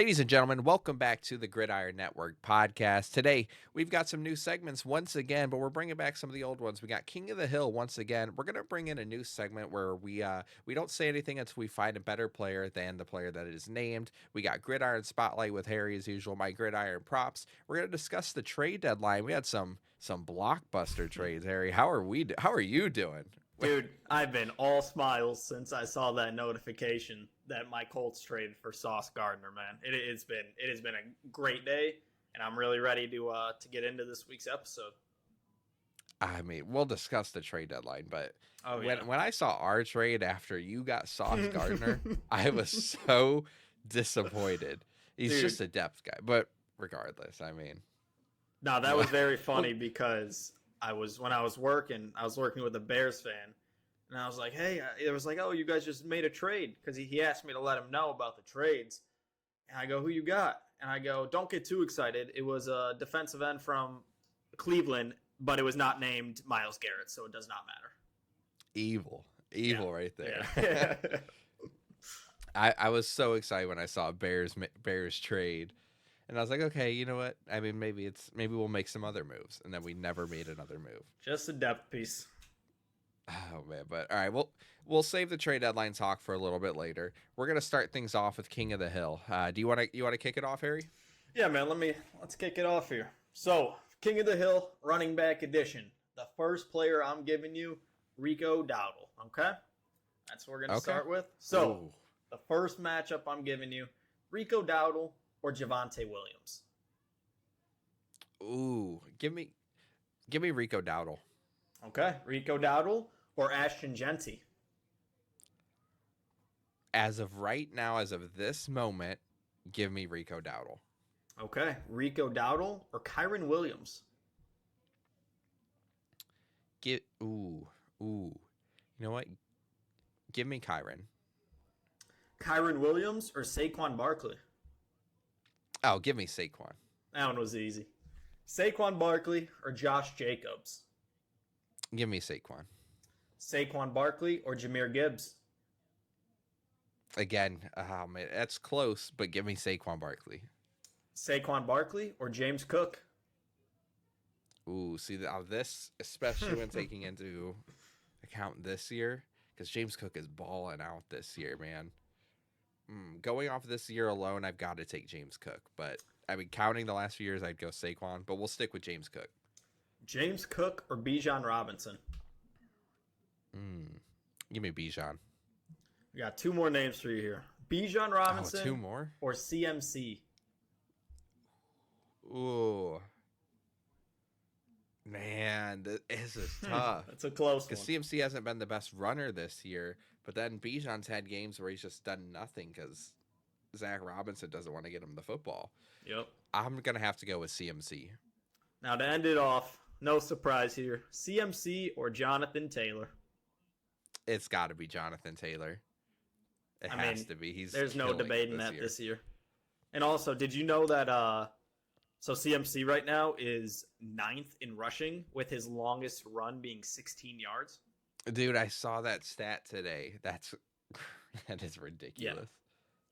Ladies and gentlemen, welcome back to the Gridiron Network Podcast. Today, we've got some new segments once again, but we're bringing back some of the old ones. We got King of the Hill once again. We're going to bring in a new segment where we don't say anything until we find a better player than the player that is named. We got Gridiron Spotlight with Harry as usual, my Gridiron Props. We're going to discuss the trade deadline. We had some blockbuster trades, Harry. How are you doing? Dude, I've been all smiles since I saw that notification that my Colts traded for Sauce Gardner, man. It has been a great day, and I'm really ready to get into this week's episode. I mean, we'll discuss the trade deadline, but yeah. when I saw our trade after you got Sauce Gardner, I was so disappointed. He's just a depth guy, but regardless, I mean. No, that was very funny because when I was working with a Bears fan, and I was like, hey, it was like, oh, you guys just made a trade, because he asked me to let him know about the trades. And I go, who you got? And I go, don't get too excited. It was a defensive end from Cleveland, but it was not named Myles Garrett, so it does not matter. Evil right there. Yeah. I was so excited when I saw Bears trade. And I was like, okay, you know what? I mean, maybe we'll make some other moves. And then we never made another move. Just a depth piece. Oh, man. But all right, we'll save the trade deadline talk for a little bit later. We're going to start things off with King of the Hill. Do you want to kick it off, Harry? Yeah, man. Let's kick it off here. So, King of the Hill, running back edition. The first player I'm giving you, Rico Dowdle. Okay? That's what we're going to start with. So, The first matchup I'm giving you, Rico Dowdle or Javonte Williams? Ooh, give me Rico Dowdle. Okay, Rico Dowdle or Ashton Genty? As of right now, as of this moment, give me Rico Dowdle. Okay, Rico Dowdle or Kyren Williams? You know what? Give me Kyren. Kyren Williams or Saquon Barkley? Oh, give me Saquon. That one was easy. Saquon Barkley or Josh Jacobs? Give me Saquon. Saquon Barkley or Jahmyr Gibbs? Again, man, that's close, but give me Saquon Barkley. Saquon Barkley or James Cook? Ooh, see, this, especially when taking into account this year, because James Cook is balling out this year, man. Going off this year alone, I've got to take James Cook. But, I mean, counting the last few years, I'd go Saquon. But we'll stick with James Cook. James Cook or Bijan Robinson? Give me Bijan. We got two more names for you here. Bijan Robinson two more? Or CMC? Ooh. Man, this is tough. That's a close one. Because CMC hasn't been the best runner this year. But then Bijan's had games where he's just done nothing because Zach Robinson doesn't want to get him the football. Yep. I'm going to have to go with CMC. Now, to end it off, no surprise here. CMC or Jonathan Taylor? It's got to be Jonathan Taylor. It has to be. There's no debating that this year. And also, did you know that so CMC right now is 9th in rushing with his longest run being 16 yards? Dude, I saw that stat today. That is ridiculous. Yeah.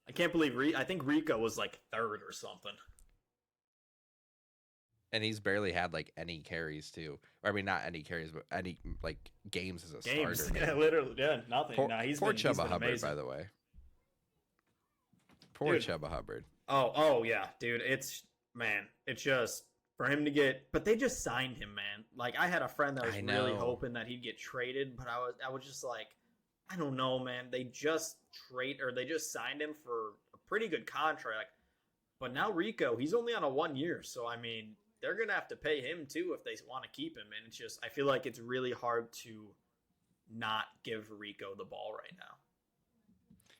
I can't believe I think Rico was like 3rd or something. And he's barely had like any carries too. Or, I mean, not any carries, but any like games as a starter. Yeah, literally, yeah, nothing. Poor Chuba Hubbard, amazing. by the way. Poor Chuba Hubbard. Oh yeah, dude. It's just for him to get, but they just signed him, man. Like, I had a friend that was really hoping that he'd get traded, but I was just like, I don't know, man. They just signed him for a pretty good contract. But now Rico, he's only on a 1 year, so I mean, they're gonna have to pay him too if they want to keep him. And it's just, I feel like it's really hard to not give Rico the ball right now.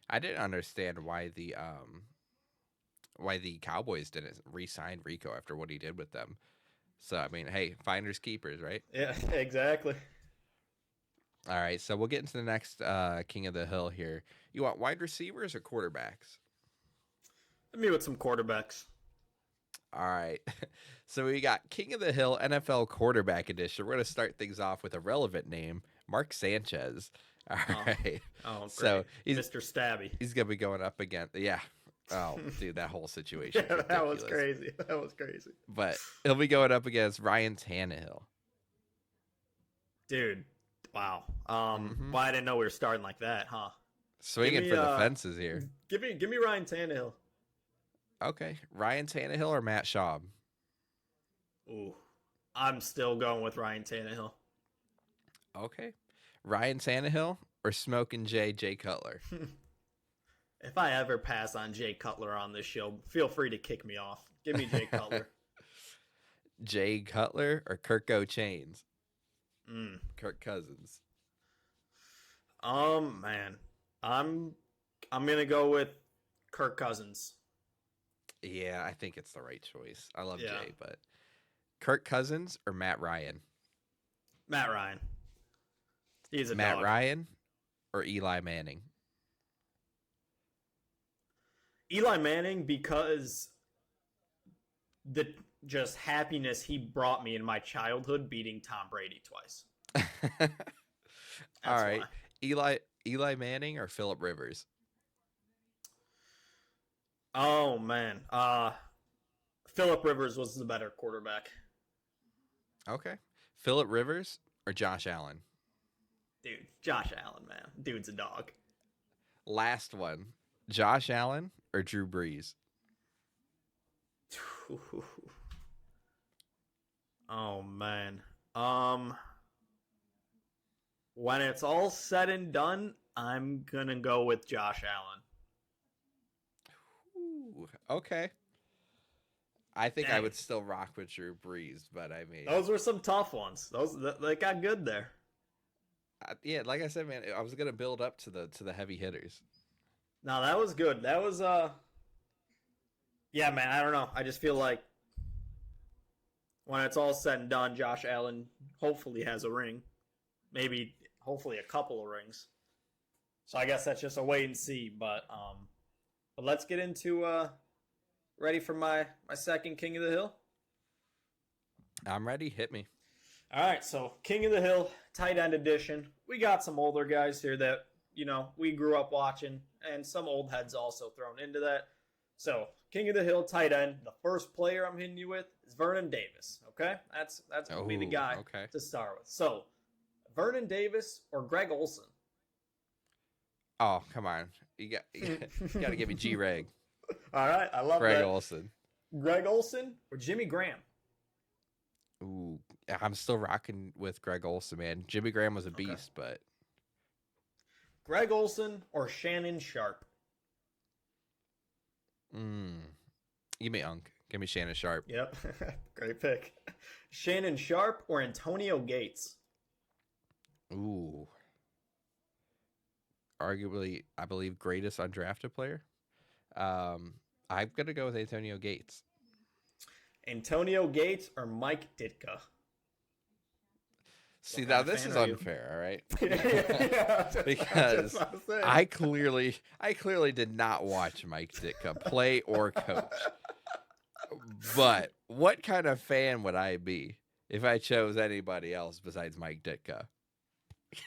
I didn't understand why the Cowboys didn't re-sign Rico after what he did with them. So, I mean, hey, finders keepers, right? Yeah, exactly. All right, so we'll get into the next King of the Hill here. You want wide receivers or quarterbacks? Hit me with some quarterbacks. All right. So we got King of the Hill NFL Quarterback Edition. We're going to start things off with a relevant name, Mark Sanchez. All right. Oh, great. So Mr. Stabby. He's going to be going up again. Yeah. Oh, dude, that whole situation. Yeah, that was crazy. That was crazy. But he'll be going up against Ryan Tannehill. Dude, wow. Well, I didn't know we were starting like that, huh? Swinging for the fences here. Give me Ryan Tannehill. Okay, Ryan Tannehill or Matt Schaub? Ooh, I'm still going with Ryan Tannehill. Okay, Ryan Tannehill or Smoking Jay Cutler? If I ever pass on Jay Cutler on this show, feel free to kick me off. Give me Jay Cutler. Jay Cutler or Kirk Chains? Kirk Cousins. Man, I'm gonna go with Kirk Cousins. Yeah, I think it's the right choice. I love Jay, but Kirk Cousins or Matt Ryan? Matt Ryan. He's a Matt dog. Ryan or Eli Manning? Eli Manning, because the just happiness he brought me in my childhood beating Tom Brady twice. All right. Why. Eli Manning or Phillip Rivers? Oh man. Phillip Rivers was the better quarterback. Okay. Phillip Rivers or Josh Allen? Dude, Josh Allen, man. Dude's a dog. Last one. Josh Allen or Drew Brees? Oh man. When it's all said and done, I'm gonna go with Josh Allen. Ooh, okay. I think I would still rock with Drew Brees, but I mean, those were some tough ones. They got good there. Yeah, like I said, man, I was gonna build up to the heavy hitters. No, that was good. That was yeah, man. I don't know. I just feel like when it's all said and done, Josh Allen hopefully has a ring, maybe hopefully a couple of rings. So I guess that's just a wait and see. But let's get into ready for my second King of the Hill. I'm ready. Hit me. All right, so King of the Hill, tight end edition. We got some older guys here that, we grew up watching, and some old heads also thrown into that. So, King of the Hill, tight end. The first player I'm hitting you with is Vernon Davis, okay? That's going to be the guy to start with. So, Vernon Davis or Greg Olsen? Oh, come on. You got to give me G-Reg. All right, I love Greg Olsen. Greg Olsen or Jimmy Graham? Ooh, I'm still rocking with Greg Olsen, man. Jimmy Graham was a beast, but Greg Olsen or Shannon Sharp? Give me Unk. Give me Shannon Sharp. Yep, great pick. Shannon Sharp or Antonio Gates? Ooh, arguably, I believe greatest undrafted player. I'm gonna go with Antonio Gates. Antonio Gates or Mike Ditka? See, now this is unfair, all right? Because I clearly did not watch Mike Ditka play or coach. But what kind of fan would I be if I chose anybody else besides Mike Ditka?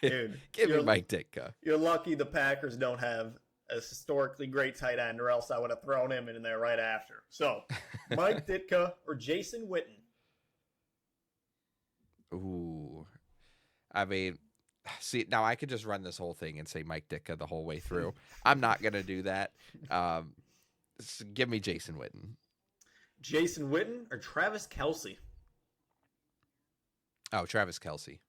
Dude, give me Mike Ditka. You're lucky the Packers don't have a historically great tight end, or else I would have thrown him in there right after. So, Mike Ditka or Jason Witten? Ooh. I mean, see, now I could just run this whole thing and say Mike Ditka the whole way through. I'm not going to do that. So give me Jason Witten. Jason Witten or Travis Kelce? Oh, Travis Kelce.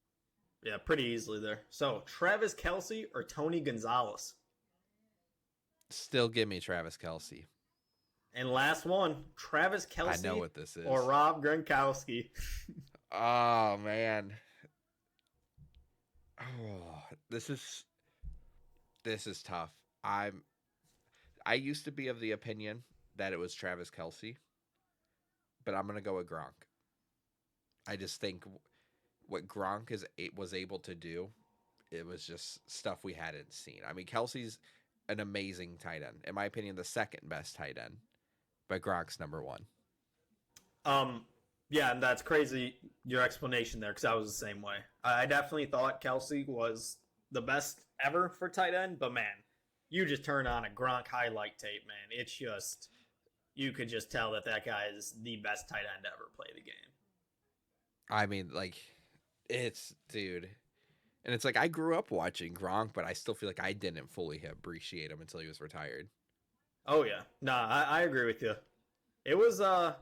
Yeah, pretty easily there. So, Travis Kelce or Tony Gonzalez? Still give me Travis Kelce. And last one, Travis Kelce. I know what this is. Or Rob Gronkowski. Oh, man. Oh, this is tough. I used to be of the opinion that it was Travis Kelce, but I'm going to go with Gronk. I just think what Gronk was able to do, it was just stuff we hadn't seen. I mean, Kelce's an amazing tight end. In my opinion, the second best tight end, but Gronk's number one. Yeah, and that's crazy, your explanation there, because I was the same way. I definitely thought Kelce was the best ever for tight end, but man, you just turn on a Gronk highlight tape, man. It's just, you could just tell that guy is the best tight end to ever play the game. I mean, like, it's, dude. And it's like, I grew up watching Gronk, but I still feel like I didn't fully appreciate him until he was retired. Oh, yeah. Nah, I agree with you. It was, I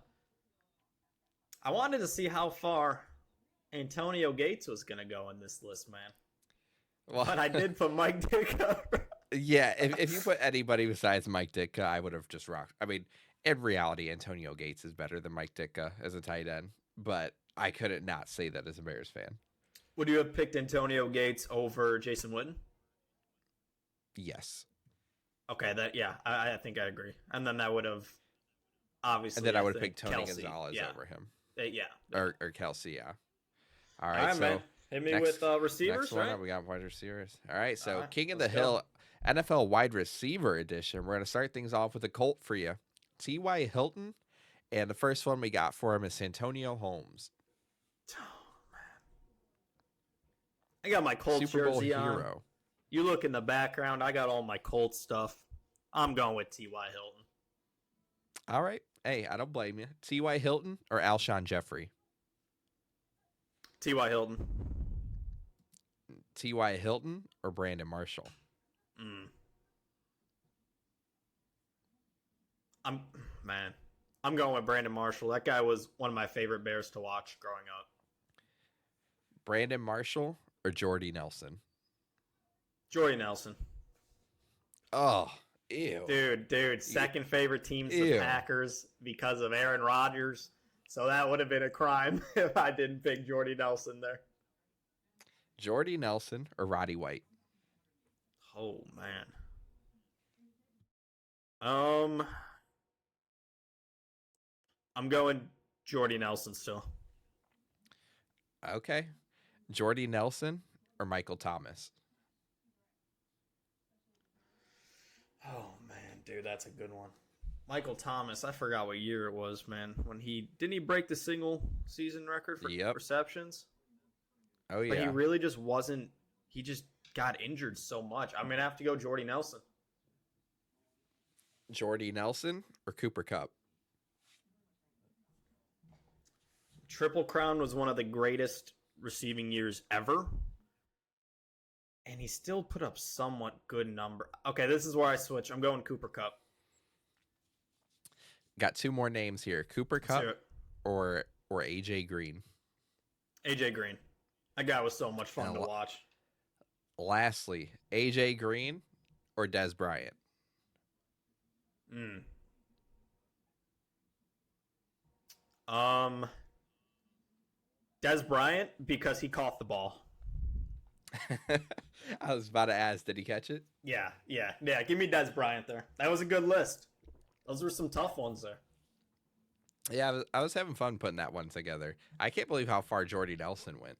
wanted to see how far Antonio Gates was going to go in this list, man. Well, but I did put Mike Ditka. Yeah, if you put anybody besides Mike Ditka, I would have just rocked. I mean, in reality, Antonio Gates is better than Mike Ditka as a tight end, but I couldn't not say that as a Bears fan. Would you have picked Antonio Gates over Jason Witten? Yes. Okay, I think I agree. And then that would have obviously. And then I would have picked Tony Kelsey. Gonzalez over him. Yeah. Or Kelsey, yeah. All right, so man. Hit me with receivers, next one right? Up, we got wide receivers. All right, so King of the Hill, NFL wide receiver edition. We're going to start things off with a Colt for you. T.Y. Hilton, and the first one we got for him is Santonio Holmes. Oh, man. I got my Colts Super Bowl jersey hero. On. You look in the background, I got all my Colts stuff. I'm going with T.Y. Hilton. All right. Hey, I don't blame you. T.Y. Hilton or Alshon Jeffrey? T.Y. Hilton. T.Y. Hilton or Brandon Marshall? I'm going with Brandon Marshall. That guy was one of my favorite Bears to watch growing up. Brandon Marshall or Jordy Nelson? Jordy Nelson. Oh, ew. Dude. Second favorite team's the Packers because of Aaron Rodgers. So that would have been a crime if I didn't pick Jordy Nelson there. Jordy Nelson or Roddy White? Oh, man. I'm going Jordy Nelson still. Okay. Jordy Nelson or Michael Thomas? Oh, man, dude, that's a good one. Michael Thomas, I forgot what year it was, man. When didn't he break the single season record for receptions? Oh, yeah. But he really just wasn't, he just got injured so much. I'm going to have to go Jordy Nelson. Jordy Nelson or Cooper Kupp? Triple Crown was one of the greatest receiving years ever. And he still put up somewhat good number. Okay, this is where I switch. I'm going Cooper Kupp. Got two more names here. Cooper Kupp or AJ Green? AJ Green. That guy was so much fun to watch. Lastly, AJ Green or Dez Bryant? Dez Bryant, because he caught the ball. I was about to ask, did he catch it? Yeah. Give me Dez Bryant there. That was a good list. Those were some tough ones there. Yeah, I was having fun putting that one together. I can't believe how far Jordy Nelson went.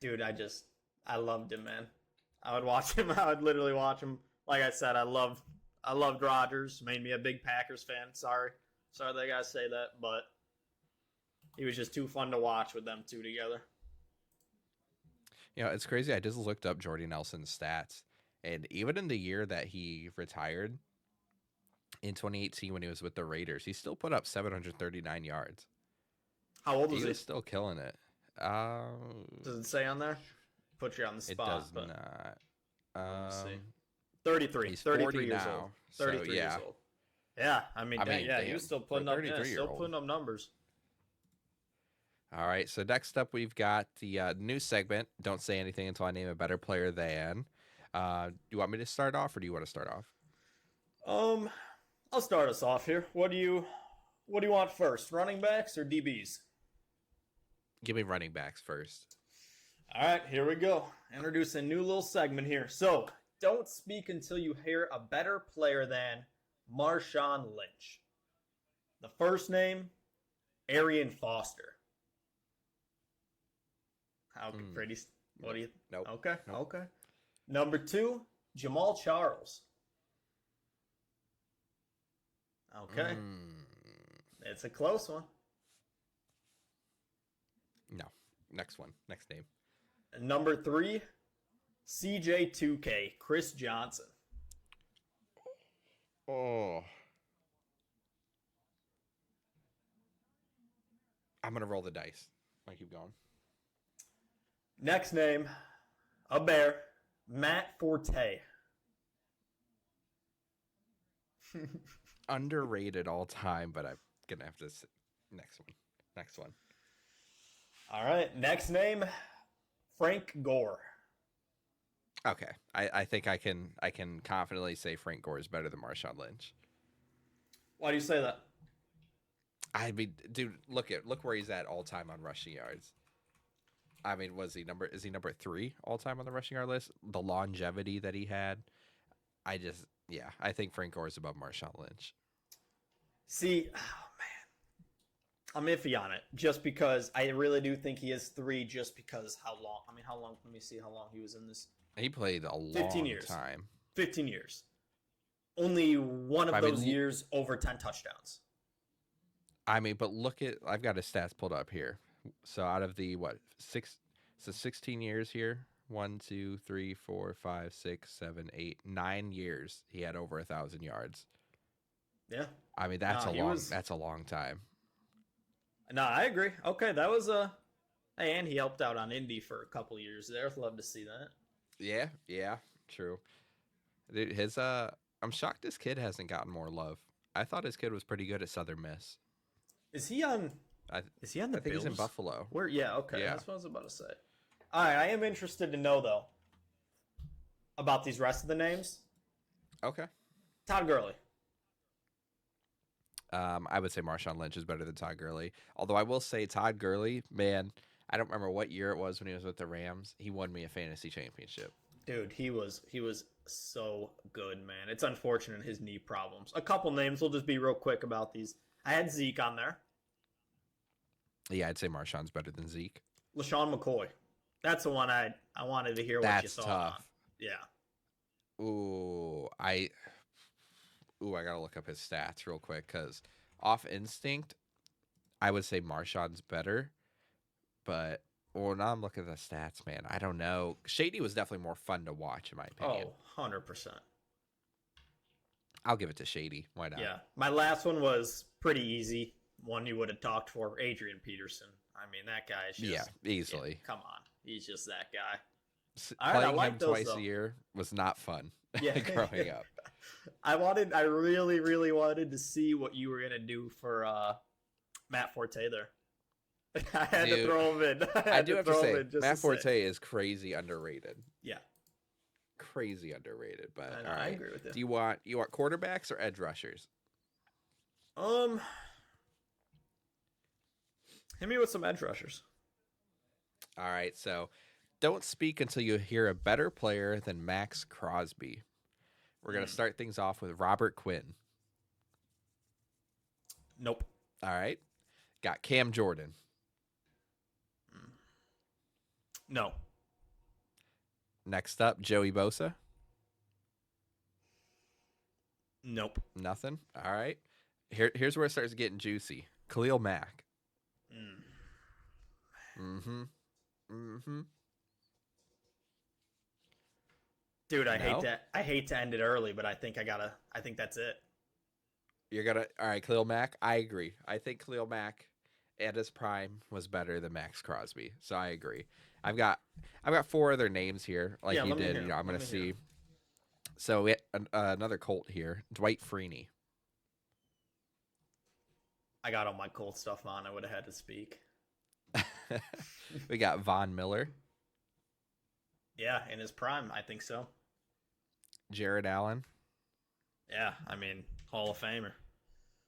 Dude, I loved him, man. I would watch him. I would literally watch him. Like I said, I loved Rodgers. Made me a big Packers fan. Sorry that I gotta say that, but he was just too fun to watch with them two together. You know, it's crazy. I just looked up Jordy Nelson's stats, and even in the year that he retired in 2018 when he was with the Raiders, he still put up 739 yards. How old was he? He was still killing it. Does it say on there? Put you on the spot. It does not. Let's see. 33. He's 33 years now, old. 33 so, years old. Yeah, I mean, he was still putting up numbers. All right, so next up we've got the new segment, Don't Say Anything Until I Name a Better Player Than. Do you want me to start off, or do you want to start off? I'll start us off here. What do you want first, running backs or DBs? Give me running backs first. All right, here we go. Introduce a new little segment here. So, don't speak until you hear a better player than Marshawn Lynch. The first name, Arian Foster. How pretty? What do you? Nope. Okay. Nope. Okay. Number 2, Jamal Charles. Okay. It's a close one. No. Next one. Next name. Number 3, CJ2K, Chris Johnson. Oh, I'm gonna roll the dice. I keep going. Next name, a bear, Matt Forte. Underrated all time, but I'm gonna have to say, next one. Next one. All right. Next name, Frank Gore. Okay, I think I can confidently say Frank Gore is better than Marshawn Lynch. Why do you say that? I mean, dude, look where he's at all time on rushing yards. I mean, is he number 3 all time on the rushing yard list? The longevity that he had. I think Frank Gore is above Marshawn Lynch. See, oh man, I'm iffy on it just because I really do think he is 3 just because how long? I mean, how long? Let me see how long he was in this. He played a long 15 years. time. 15 years. Only one of those years over 10 touchdowns. I mean, but I've got his stats pulled up here. So out of the 16 years here, 1, 2, 3, 4, 5, 6, 7, 8, 9 years he had over 1,000 yards. Yeah. I mean, that's a long time. No, I agree. Okay, that was hey, and he helped out on Indy for a couple years there. I'd love to see that. Yeah, true. Dude, I'm shocked this kid hasn't gotten more love. I thought his kid was pretty good at Southern Miss. Is he on the I think Bills? He's in Buffalo. Where? Yeah, okay. Yeah. That's what I was about to say. All right, I am interested to know though about these rest of the names. Okay. Todd Gurley. I would say Marshawn Lynch is better than Todd Gurley. Although I will say Todd Gurley, man, I don't remember what year it was when he was with the Rams. He won me a fantasy championship. Dude, he was so good, man. It's unfortunate his knee problems. A couple names. We'll just be real quick about these. I had Zeke on there. Yeah, I'd say Marshawn's better than Zeke. LaShawn McCoy. That's the one I wanted to hear what you thought on. Yeah. I gotta look up his stats real quick because off instinct, I would say Marshawn's better. But now I'm looking at the stats, man. I don't know. Shady was definitely more fun to watch, in my opinion. Oh, 100%. I'll give it to Shady. Why not? Yeah. My last one was pretty easy. One you would have talked for, Adrian Peterson. I mean, that guy is just... Yeah, easily. Yeah, come on. He's just that guy. Playing him twice a year was not fun growing up. I really, really wanted to see what you were going to do for Matt Forte there. I had to throw him in. I do have to say, Matt Forte is crazy underrated. Yeah. Crazy underrated, but all right. I agree with you. Do you want quarterbacks or edge rushers? Hit me with some edge rushers. All right, so don't speak until you hear a better player than Max Crosby. We're going to start things off with Robert Quinn. Nope. All right. Got Cam Jordan. No. Next up, Joey Bosa. Nope. Nothing. All right. Here's where it starts getting juicy. Khalil Mack. Dude, I hate to end it early, but I think that's it. All right, Khalil Mack. I agree. I think Khalil Mack at his prime was better than Max Crosby. So I agree. I've got 4 other names here, like you did. I'm going to see. So we another Colt here, Dwight Freeney. I got all my Colt stuff on. I would have had to speak. We got Von Miller. Yeah, in his prime, I think so. Jared Allen. Yeah, I mean, Hall of Famer.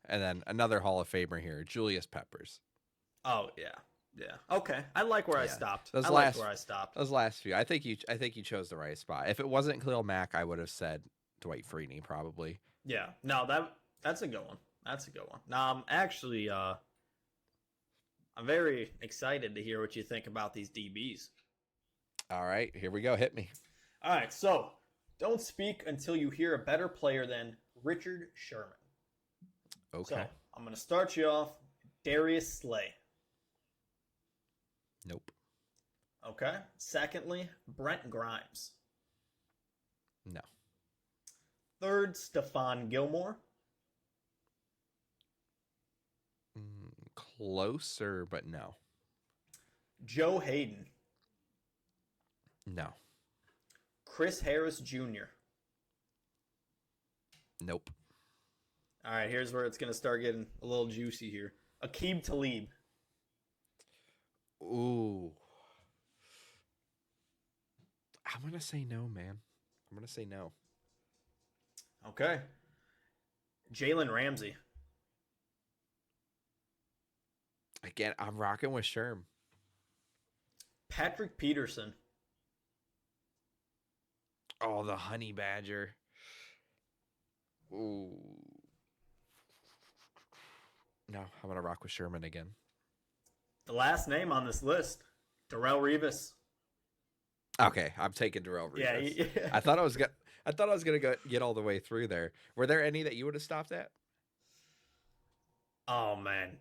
And then another Hall of Famer here, Julius Peppers. Oh yeah. Okay, I like where I stopped. Those last few, I think you chose the right spot. If it wasn't Khalil Mack, I would have said Dwight Freeney probably. Yeah, no, that's a good one. That's a good one. Now, I'm very excited to hear what you think about these DBs. All right, here we go. Hit me. All right, so don't speak until you hear a better player than Richard Sherman. Okay. So I'm going to start you off. Darius Slay. Nope. Okay. Secondly, Brent Grimes. No. Third, Stephon Gilmore. Closer, but no. Joe Hayden. No. Chris Harris Jr. Nope. All right, here's where it's going to start getting a little juicy here. Aqib Talib. Ooh. I'm going to say no, man. I'm going to say no. Okay. Jalen Ramsey. Again, I'm rocking with Sherm. Patrick Peterson. Oh, the honey badger. Ooh. No, I'm going to rock with Sherman again. The last name on this list, Darrelle Revis. Okay, I'm taking Darrelle Revis. Yeah. I thought I was gonna get all the way through there. Were there any that you would have stopped at? Oh man,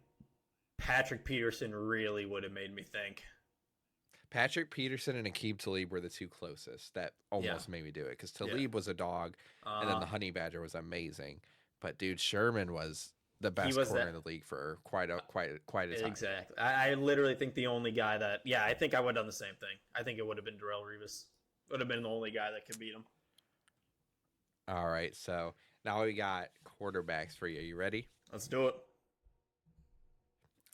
Patrick Peterson really would have made me think. Patrick Peterson and Aqib Talib were the two closest that almost made me do it because Talib was a dog, and then the honey badger was amazing. But dude, Sherman was the best corner in the league for quite a time. Exactly. I literally think the only guy that I think I would have done the same thing. I think it would have been Darrelle Revis. Would have been the only guy that could beat him. All right, so now we got quarterbacks for you. You ready? Let's do it.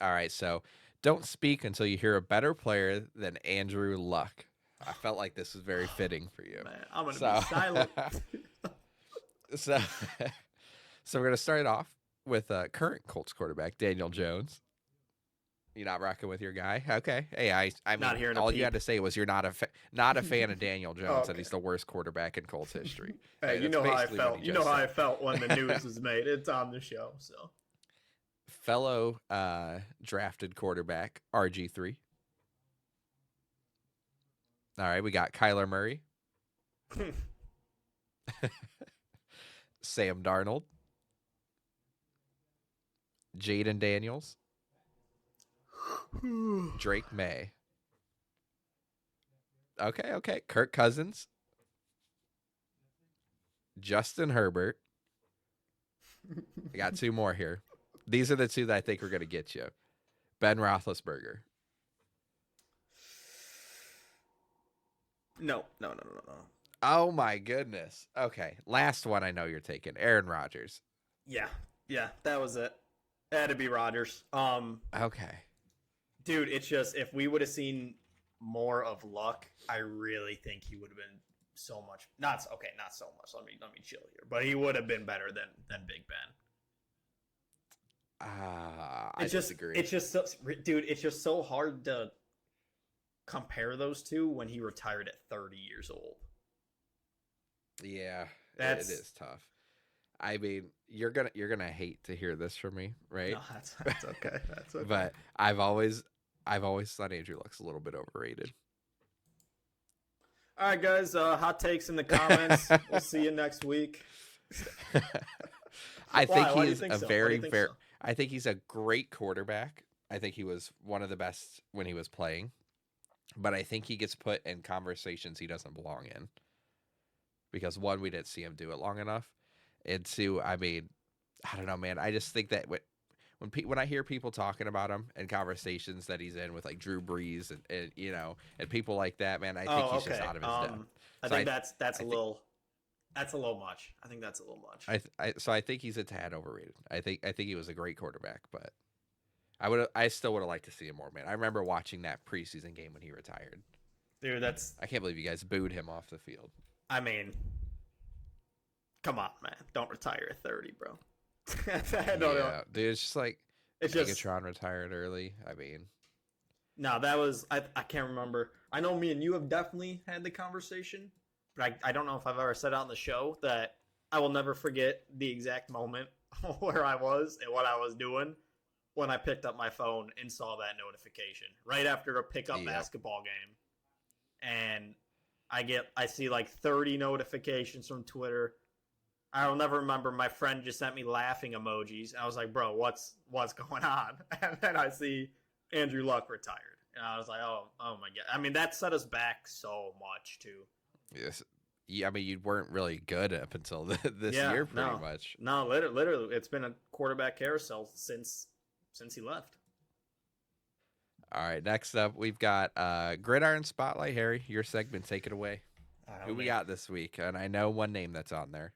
All right, so don't speak until you hear a better player than Andrew Luck. I felt like this was very fitting for you. Man, I'm going to be silent. So we're going to start off with current Colts quarterback, Daniel Jones. You're not rocking with your guy? Okay. Hey, I mean, all you had to say was you're not a fan of Daniel Jones, and he's the worst quarterback in Colts history. Hey, you know how I felt. You know how I felt when the news was made. It's on the show, so. Fellow drafted quarterback, RG3. All right, we got Kyler Murray. Sam Darnold. Jaden Daniels. Drake May. Okay. Kirk Cousins. Justin Herbert. I got two more here. These are the two that I think are going to get you. Ben Roethlisberger. No. Oh, my goodness. Okay. Last one I know you're taking. Aaron Rodgers. Yeah, that was it. It had to be Rodgers. Okay. Dude, it's just if we would have seen more of Luck, I really think he would have been so much. Not so much. Let me chill here. But he would have been better than Big Ben. I disagree. It's just so hard to compare those two when he retired at 30 years old. Yeah, it is tough. I mean, you're gonna hate to hear this from me, right? No, that's okay. That's okay. But I've always thought Andrew Luck's a little bit overrated. All right, guys. Hot takes in the comments. We'll see you next week. I think he is a very. I think he's a great quarterback. I think he was one of the best when he was playing, but I think he gets put in conversations he doesn't belong in. Because one, we didn't see him do it long enough, and two, I mean, I don't know, man. I just think that when I hear people talking about him in conversations that he's in with like Drew Brees and people like that, man, I think he's just out of his depth. I think that's a little much. I think that's a little much. So I think he's a tad overrated. I think he was a great quarterback, but I still would have liked to see him more, man. I remember watching that preseason game when he retired. Dude, I can't believe you guys booed him off the field. I mean, come on, man. Don't retire at 30, bro. Yeah, dude, it's just like Megatron retired early. I mean, no, that was I can't remember. I know me and you have definitely had the conversation, but I don't know if I've ever said it on the show that I will never forget the exact moment where I was and what I was doing when I picked up my phone and saw that notification right after a pickup basketball game, and I see like 30 notifications from Twitter. I'll never remember. My friend just sent me laughing emojis. I was like, bro, what's going on? And then I see Andrew Luck retired. And I was like, oh my God. I mean, that set us back so much too. Yes. I mean, you weren't really good up until this year, pretty much. No, literally, it's been a quarterback carousel since he left. All right, next up, we've got Gridiron Spotlight. Harry, your segment, take it away. Who we got this week? And I know one name that's on there.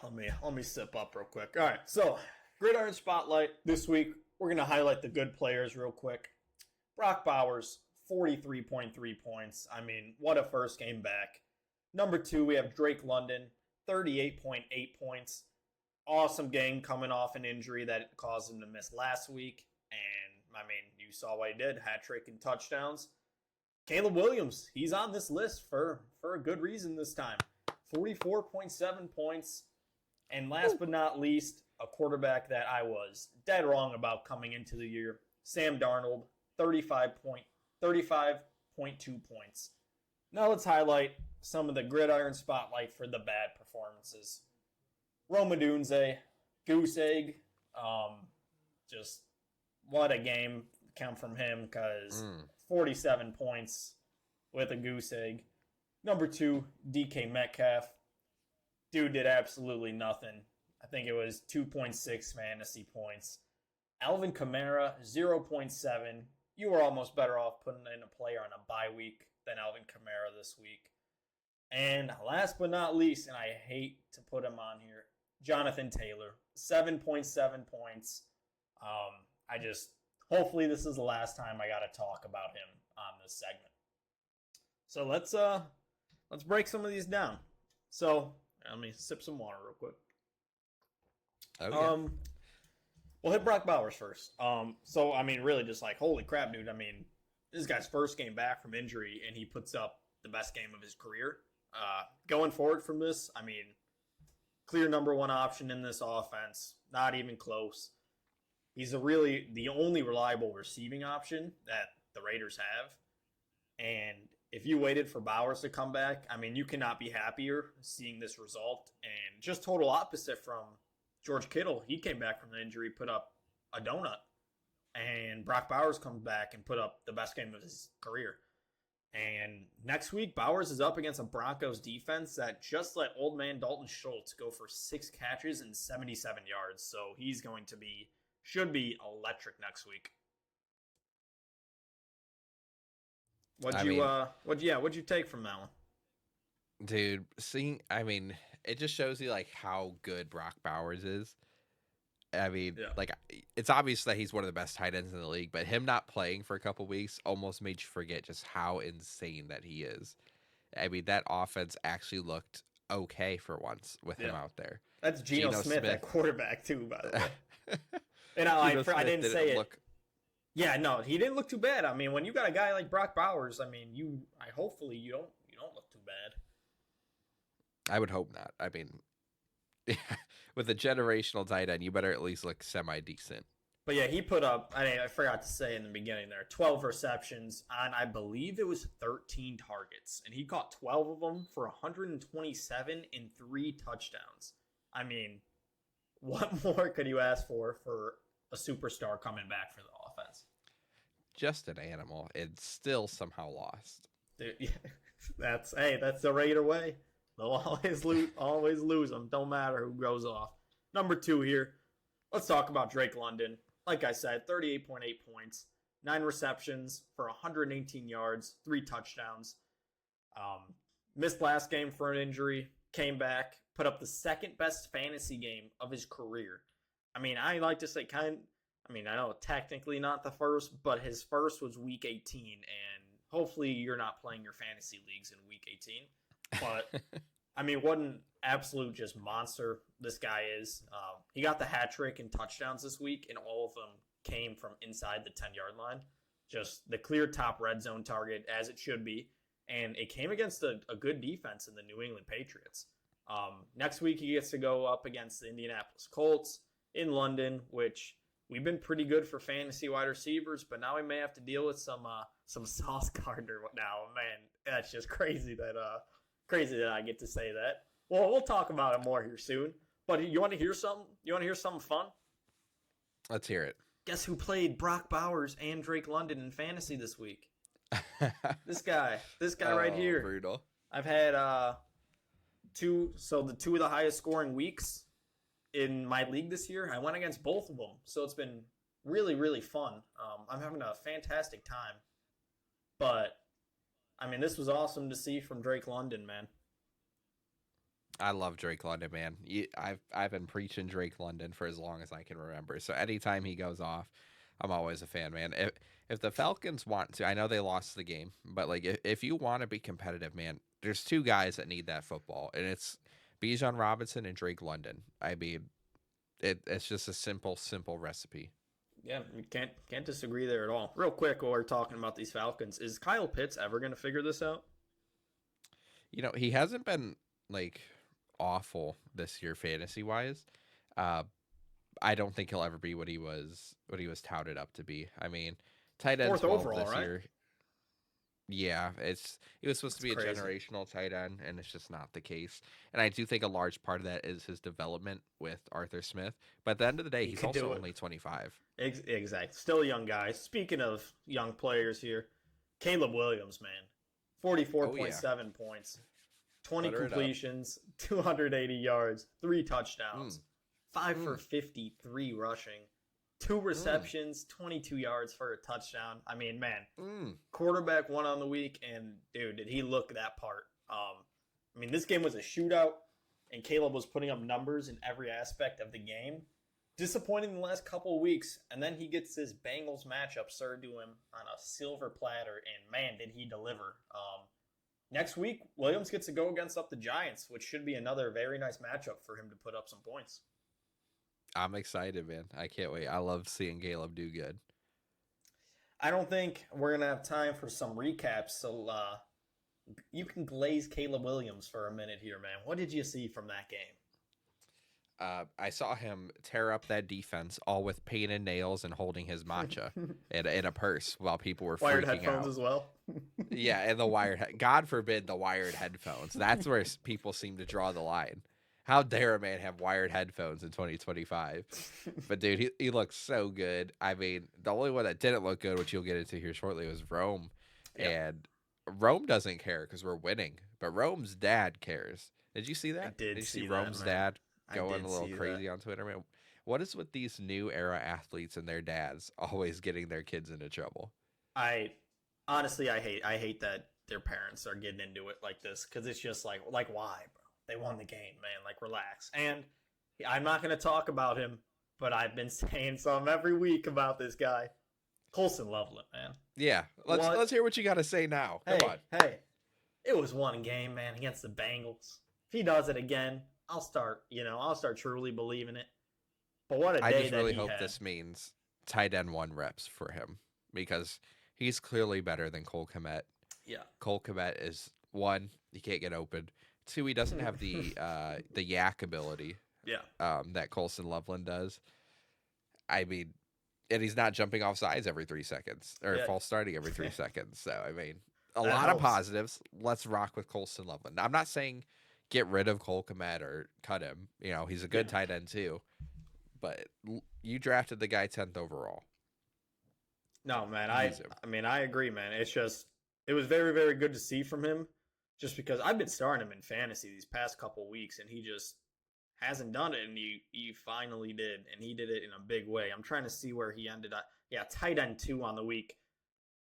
Let me sip up real quick. All right, so Gridiron Spotlight this week. We're gonna highlight the good players real quick. Brock Bowers, 43.3 points. I mean, what a first game back. Number 2, we have Drake London, 38.8 points. Awesome game coming off an injury that caused him to miss last week. And, I mean, you saw what he did. Hat trick and touchdowns. Caleb Williams, he's on this list for a good reason this time. 44.7 points. And last but not least, a quarterback that I was dead wrong about coming into the year, Sam Darnold, 35.2 points. Now let's highlight some of the Gridiron Spotlight for the bad performances. Rome Odunze, goose egg. Just what a game come from him, because 47 points with a goose egg. Number 2, DK Metcalf. Dude did absolutely nothing. I think it was 2.6 fantasy points. Alvin Kamara, 0.7. You were almost better off putting in a player on a bye week than Alvin Kamara this week. And last but not least, and I hate to put him on here, Jonathan Taylor, 7.7 points. Hopefully this is the last time I got to talk about him on this segment. So let's break some of these down. So let me sip some water real quick. Okay. We'll hit Brock Bowers first. So I mean, really, just like, holy crap, dude. I mean, this guy's first game back from injury, and he puts up the best game of his career. Going forward from this, I mean, clear number 1 option in this offense. Not even close. He's the only reliable receiving option that the Raiders have. And if you waited for Bowers to come back, I mean, you cannot be happier seeing this result. And just total opposite from George Kittle. He came back from the injury, put up a donut. And Brock Bowers comes back and put up the best game of his career. And next week, Bowers is up against a Broncos defense that just let old man Dalton Schultz go for 6 catches and 77 yards. So he's going to should be electric next week. What'd you take from that one? Dude, it just shows you like how good Brock Bowers is. I mean, like, it's obvious that he's one of the best tight ends in the league, but him not playing for a couple weeks almost made you forget just how insane that he is. I mean, that offense actually looked okay for once with him out there. That's Geno Smith at quarterback too, by the way. And I didn't say it. Yeah, no, he didn't look too bad. I mean, when you got a guy like Brock Bowers, I mean, hopefully you don't look too bad. I would hope not. I mean, with a generational tight end, you better at least look semi-decent. But yeah, he put up, I forgot to say in the beginning there, 12 receptions on, I believe it was 13 targets. And he caught 12 of them for 127 and 3 touchdowns. I mean, what more could you ask for a superstar coming back for the offense? Just an animal. It's still somehow lost. Dude, yeah, that's the Raider way. They'll always lose them. Don't matter who goes off. Number 2 here. Let's talk about Drake London. Like I said, 38.8 points, 9 receptions for 118 yards, 3 touchdowns. Missed last game for an injury, came back, put up the second best fantasy game of his career. I mean, I like to say I know technically not the first, but his first was week 18, and hopefully you're not playing your fantasy leagues in week 18. But, I mean, what an absolute just monster this guy is. He got the hat trick and touchdowns this week, and all of them came from inside the 10-yard line. Just the clear top red zone target, as it should be. And it came against a good defense in the New England Patriots. Next week, he gets to go up against the Indianapolis Colts in London, which we've been pretty good for fantasy wide receivers, but now we may have to deal with some Sauce Gardner now. Man, that's just crazy that I get to say that. Well, we'll talk about it more here soon. But you want to hear something? You want to hear something fun? Let's hear it. Guess who played Brock Bowers and Drake London in fantasy this week? This guy right here. Brutal. I've had the two of the highest scoring weeks in my league this year, I went against both of them. So it's been really, really fun. I'm having a fantastic time. But, I mean, this was awesome to see from Drake London, man. I love Drake London, man. I've been preaching Drake London for as long as I can remember. So anytime he goes off, I'm always a fan, man. If the Falcons want to, I know they lost the game, but like if you want to be competitive, man, there's two guys that need that football, and it's Bijan Robinson and Drake London. I mean, it's just a simple recipe. Yeah, you can't disagree there at all. Real quick, while we're talking about these Falcons, is Kyle Pitts ever going to figure this out? You know, he hasn't been like awful this year fantasy wise. I don't think he'll ever be what he was touted up to be. I mean, tight end 12 overall, this year. Yeah, he was supposed to be crazy. A generational tight end, and it's just not the case. And I do think a large part of that is his development with Arthur Smith. But at the end of the day, he's also only 25. Exactly. Still a young guy. Speaking of young players here, Caleb Williams, man. 44.7 points, 20 completions, 280 yards, 3 touchdowns, 5 for 53 rushing. 2 receptions, 22 yards for a touchdown. I mean, man, quarterback 1 on the week, and dude, did he look that part? I mean, this game was a shootout, and Caleb was putting up numbers in every aspect of the game. Disappointing the last couple of weeks, and then he gets this Bengals matchup served to him on a silver platter, and man, did he deliver. Next week, Williams gets to go against the Giants, which should be another very nice matchup for him to put up some points. I'm excited, man. I can't wait. I love seeing Caleb do good. I don't think we're going to have time for some recaps, so you can glaze Caleb Williams for a minute here, man. What did you see from that game? I saw him tear up that defense, all with paint and nails and holding his matcha in a purse while people were wired freaking headphones out. As well. Yeah, and the wired. God forbid the wired headphones. That's where people seem to draw the line. How dare a man have wired headphones in 2025? But, dude, he looks so good. I mean, the only one that didn't look good, which you'll get into here shortly, was Rome. Yep. And Rome doesn't care because we're winning. But Rome's dad cares. Did you see that? I did you see that, Rome's dad going a little crazy that. on Twitter? Man, what is with these new era athletes and their dads always getting their kids into trouble? Honestly, I hate that their parents are getting into it like this because it's just like why, bro? They won the game, man. Like, relax. And I'm not going to talk about him, but I've been saying something every week about this guy. Colson Loveland, man. Yeah. Let's hear what you got to say now. Come on. Hey, it was one game, man, against the Bengals. If he does it again, I'll start truly believing it. But what a day that he had. I just really hope this means tight end 1 reps for him because he's clearly better than Cole Kmet. Yeah. Cole Kmet is 1, he can't get open. 2, he doesn't have the yak ability. Yeah. That Colson Loveland does. I mean, and he's not jumping off sides every 3 seconds or false starting every 3 seconds. So I mean, a lot of positives. Let's rock with Colson Loveland. Now, I'm not saying get rid of Cole Kmet or cut him. You know, he's a good tight end too. But you drafted the guy 10th overall. No, man. I agree, man. It's just it was very, very good to see from him. Just because I've been starting him in fantasy these past couple weeks, and he just hasn't done it, and he finally did, and he did it in a big way. I'm trying to see where he ended up. Yeah, tight end 2 on the week.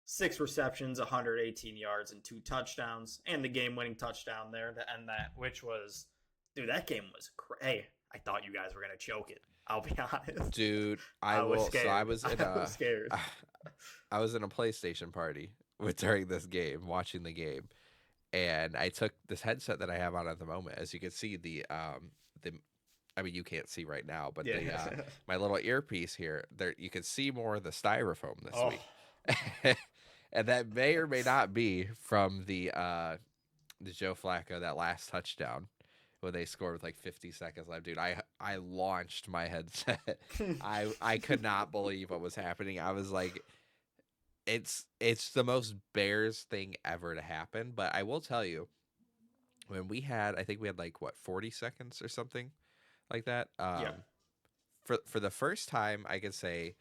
6 receptions, 118 yards, and 2 touchdowns, and the game-winning touchdown there to end that, which was, dude, that game was hey, I thought you guys were going to choke it. I'll be honest. Dude, I was scared. So I was scared. I was in a PlayStation party during this game, watching the game. And I took this headset that I have on at the moment. As you can see, I mean, you can't see right now, but my little earpiece here, there you can see more of the styrofoam this week. And that may or may not be from the Joe Flacco, that last touchdown when they scored with like 50 seconds left. Dude, I launched my headset. I could not believe what was happening. I was like, it's the most Bears thing ever to happen. But I will tell you, when I think we had like 40 seconds or something like that. For the first time, I could say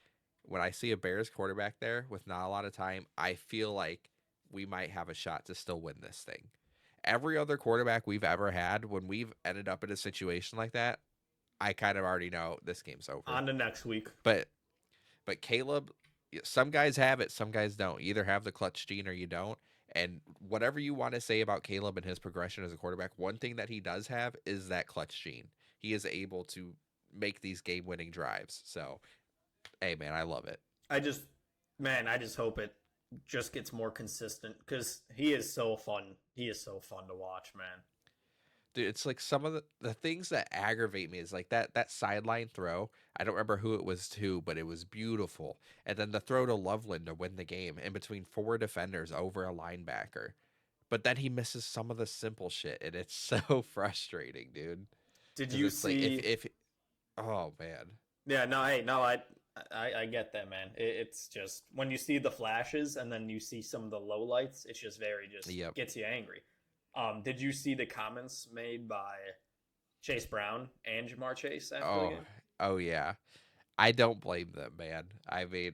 when I see a Bears quarterback there with not a lot of time, I feel like we might have a shot to still win this thing. every other quarterback we've ever had, when we've ended up in a situation like that, I kind of already know this game's over. On to next week. But Caleb, some guys have it, some guys don't. You either have the clutch gene or you don't. And whatever you want to say about Caleb and his progression as a quarterback, one thing that he does have is that clutch gene. He is able to make these game-winning drives. So, hey, man, I love it. I just hope it just gets more consistent because he is so fun. He is so fun to watch, man. Dude, it's like some of the things that aggravate me is like that sideline throw. I don't remember who it was to, but it was beautiful. And then the throw to Loveland to win the game in between 4 defenders over a linebacker. But then he misses some of the simple shit, and it's so frustrating, dude. Did you see? Like if oh man. Yeah, no, I get that, man. It's just when you see the flashes and then you see some of the lowlights, it's just gets you angry. Did you see the comments made by Chase Brown and Jamar Chase after the game? Oh yeah. I don't blame them, man. I mean,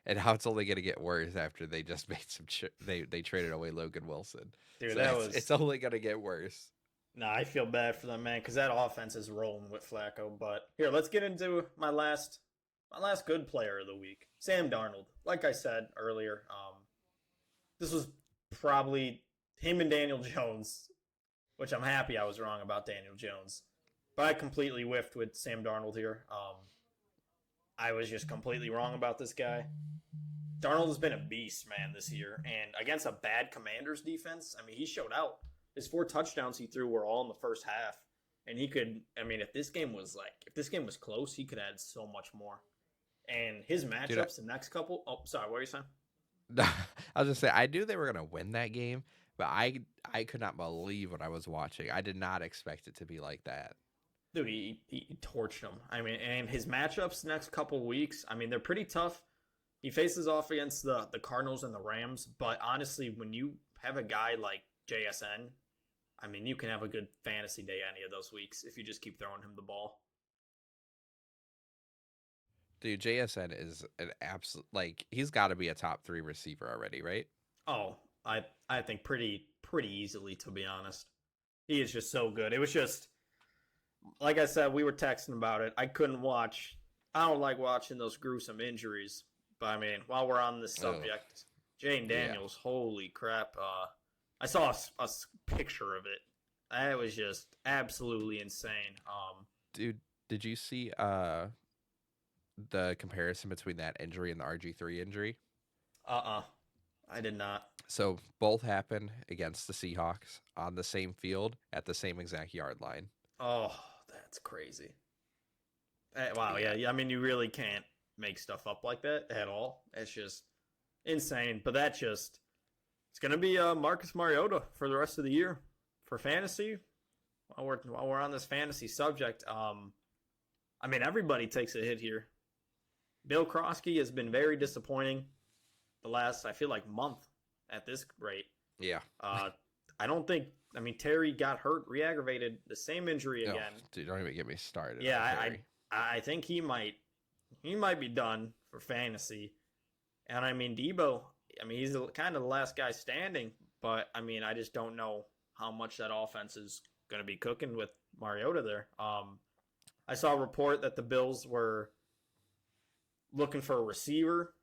and how it's only going to get worse after they just made they traded away Logan Wilson. Dude, so it's only going to get worse. Nah, I feel bad for them, man, because that offense is rolling with Flacco. But here, let's get into my last good player of the week, Sam Darnold. Like I said earlier, this was probably him and Daniel Jones, which I'm happy I was wrong about Daniel Jones. But I completely whiffed with Sam Darnold here. I was just completely wrong about this guy. Darnold has been a beast, man, this year. And against a bad Commanders defense, I mean, he showed out. His 4 touchdowns he threw were all in the first half. And he could, I mean, if this game was close, he could add so much more. And his matchups, the next couple, sorry, what were you saying? No, I was just saying, I knew they were going to win that game, but I could not believe what I was watching. I did not expect it to be like that. Dude, he torched them. I mean, and his matchups next couple weeks, I mean, they're pretty tough. He faces off against the Cardinals and the Rams, but honestly, when you have a guy like JSN, I mean, you can have a good fantasy day any of those weeks if you just keep throwing him the ball. Dude, JSN is an absolute, like, he's got to be a top 3 receiver already, right? Oh, I think pretty easily, to be honest. He is just so good. It was just, like I said, we were texting about it. I couldn't watch. I don't like watching those gruesome injuries. But, I mean, while we're on this subject, Jane Daniels, holy crap. I saw a picture of it. That was just absolutely insane. Dude, did you see the comparison between that injury and the RG3 injury? I did not. So both happened against the Seahawks on the same field at the same exact yard line. Oh, that's crazy. Wow, yeah. I mean, you really can't make stuff up like that at all. It's just insane. But it's going to be Marcus Mariota for the rest of the year for fantasy. While we're on this fantasy subject, I mean, everybody takes a hit here. Bill Krosky has been very disappointing the last, I feel like, month at this rate. Yeah. I don't think, I mean, Terry got hurt, re-aggravated the same injury again. Dude, don't even get me started. Yeah, I think he might be done for fantasy. And I mean, Debo, I mean, he's kind of the last guy standing, but I mean, I just don't know how much that offense is going to be cooking with Mariota there. I saw a report that the Bills were looking for a receiver.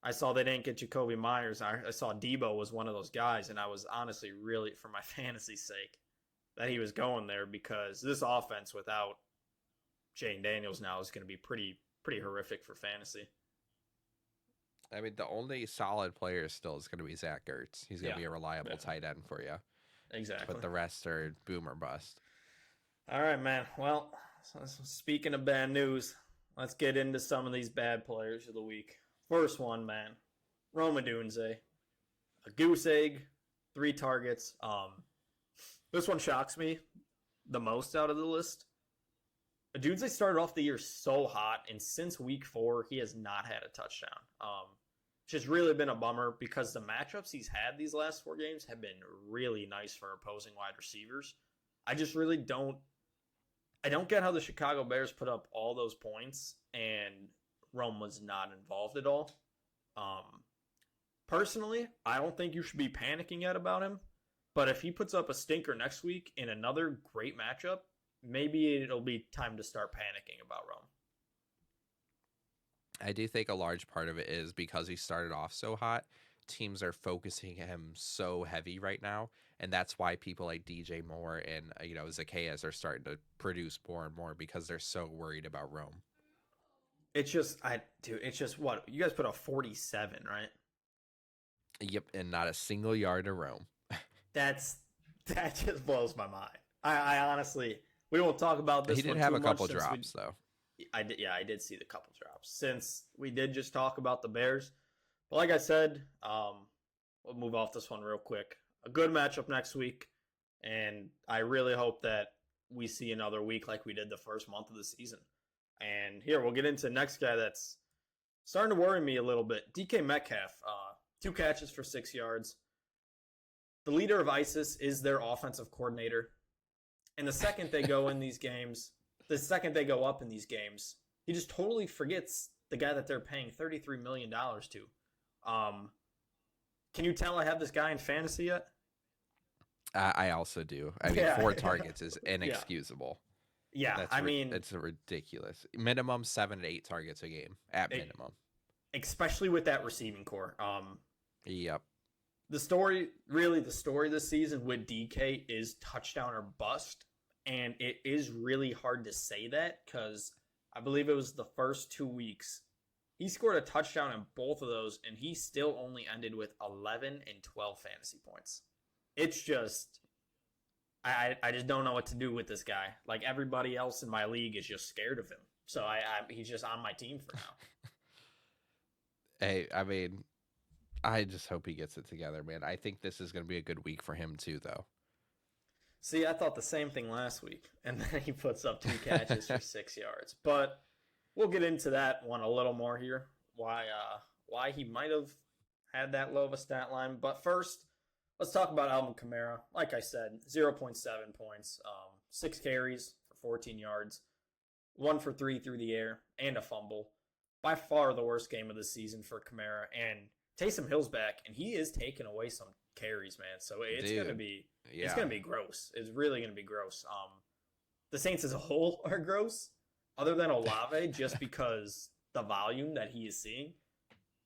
I saw they didn't get Jacoby Myers. I saw Debo was one of those guys, and I was honestly really, for my fantasy sake, that he was going there because this offense without Jane Daniels now is going to be pretty horrific for fantasy. I mean, the only solid player still is going to be Zach Ertz. He's going to be a reliable tight end for you. Exactly. But the rest are boom or bust. All right, man. Well, speaking of bad news, let's get into some of these bad players of the week. First one, man. Rome Odunze. A goose egg, 3 targets. This one shocks me the most out of the list. Odunze started off the year so hot, and since week 4, he has not had a touchdown. Which has really been a bummer because the matchups he's had these last 4 games have been really nice for opposing wide receivers. I just really don't get how the Chicago Bears put up all those points and Rome was not involved at all. Personally, I don't think you should be panicking yet about him. But if he puts up a stinker next week in another great matchup, maybe it'll be time to start panicking about Rome. I do think a large part of it is because he started off so hot. Teams are focusing him so heavy right now, and that's why people like DJ Moore and Zacchaeus are starting to produce more and more because they're so worried about Rome. It's just what you guys put up 47, right? Yep, and not a single yard to Rome. That just blows my mind. I honestly, we won't talk about this. He did have a couple drops though. I did see the couple drops since we did just talk about the Bears. But like I said, we'll move off this one real quick. A good matchup next week, and I really hope that we see another week like we did the first month of the season. And here, we'll get into the next guy that's starting to worry me a little bit. DK Metcalf, 2 catches for 6 yards. The leader of ISIS is their offensive coordinator. And the second they go in these games, the second they go up in these games, he just totally forgets the guy that they're paying $33 million to. Can you tell I have this guy in fantasy yet? I also do. I mean, 4 targets is inexcusable. Yeah, it's ridiculous. Minimum 7 to 8 targets a game at minimum. Especially with that receiving core. Yep. The story this season with DK is touchdown or bust. And it is really hard to say that because I believe it was the first 2 weeks. He scored a touchdown in both of those, and he still only ended with 11 and 12 fantasy points. It's just, I just don't know what to do with this guy. Like, everybody else in my league is just scared of him. So he's just on my team for now. Hey, I mean, I just hope he gets it together, man. I think this is going to be a good week for him too, though. See, I thought the same thing last week, and then he puts up 2 catches for 6 yards. But we'll get into that one a little more here, why he might have had that low of a stat line. But first, let's talk about Alvin Kamara. Like I said, 0.7 points, 6 carries for 14 yards, 1 for 3 through the air, and a fumble. By far the worst game of the season for Kamara. And Taysom Hill's back, and he is taking away some carries, man. So it's going to be... Yeah. It's going to be gross. It's really going to be gross. The Saints as a whole are gross, other than Olave, just because the volume that he is seeing.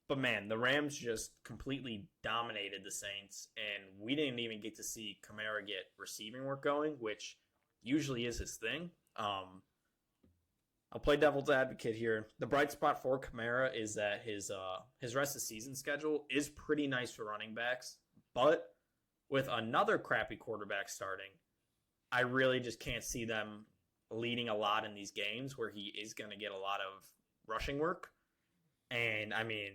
But, man, the Rams just completely dominated the Saints, and we didn't even get to see Kamara get receiving work going, which usually is his thing. I'll play devil's advocate here. The bright spot for Kamara is that his rest of season schedule is pretty nice for running backs, but with another crappy quarterback starting, I really just can't see them leading a lot in these games where he is going to get a lot of rushing work. And, I mean,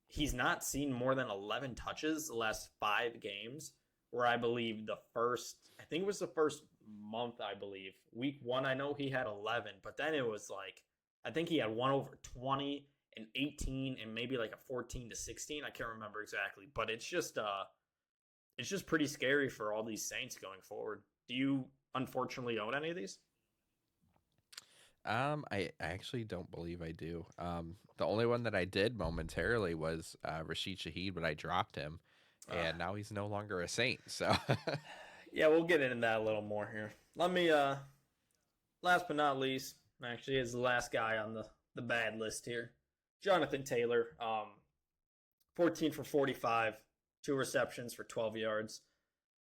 he's not seen more than 11 touches the last 5 games, where I believe the first month, I believe. Week 1, I know he had 11, but then it was like, I think he had 1 over 20 and 18 and maybe like a 14 to 16. I can't remember exactly, but it's just pretty scary for all these Saints going forward. Do you unfortunately own any of these? I actually don't believe I do. The only one that I did momentarily was Rashid Shaheed, but I dropped him, and now he's no longer a Saint. So yeah, we'll get into that a little more here. Let me last but not least, actually is the last guy on the bad list here. Jonathan Taylor, 14 for 45. 2 receptions for 12 yards.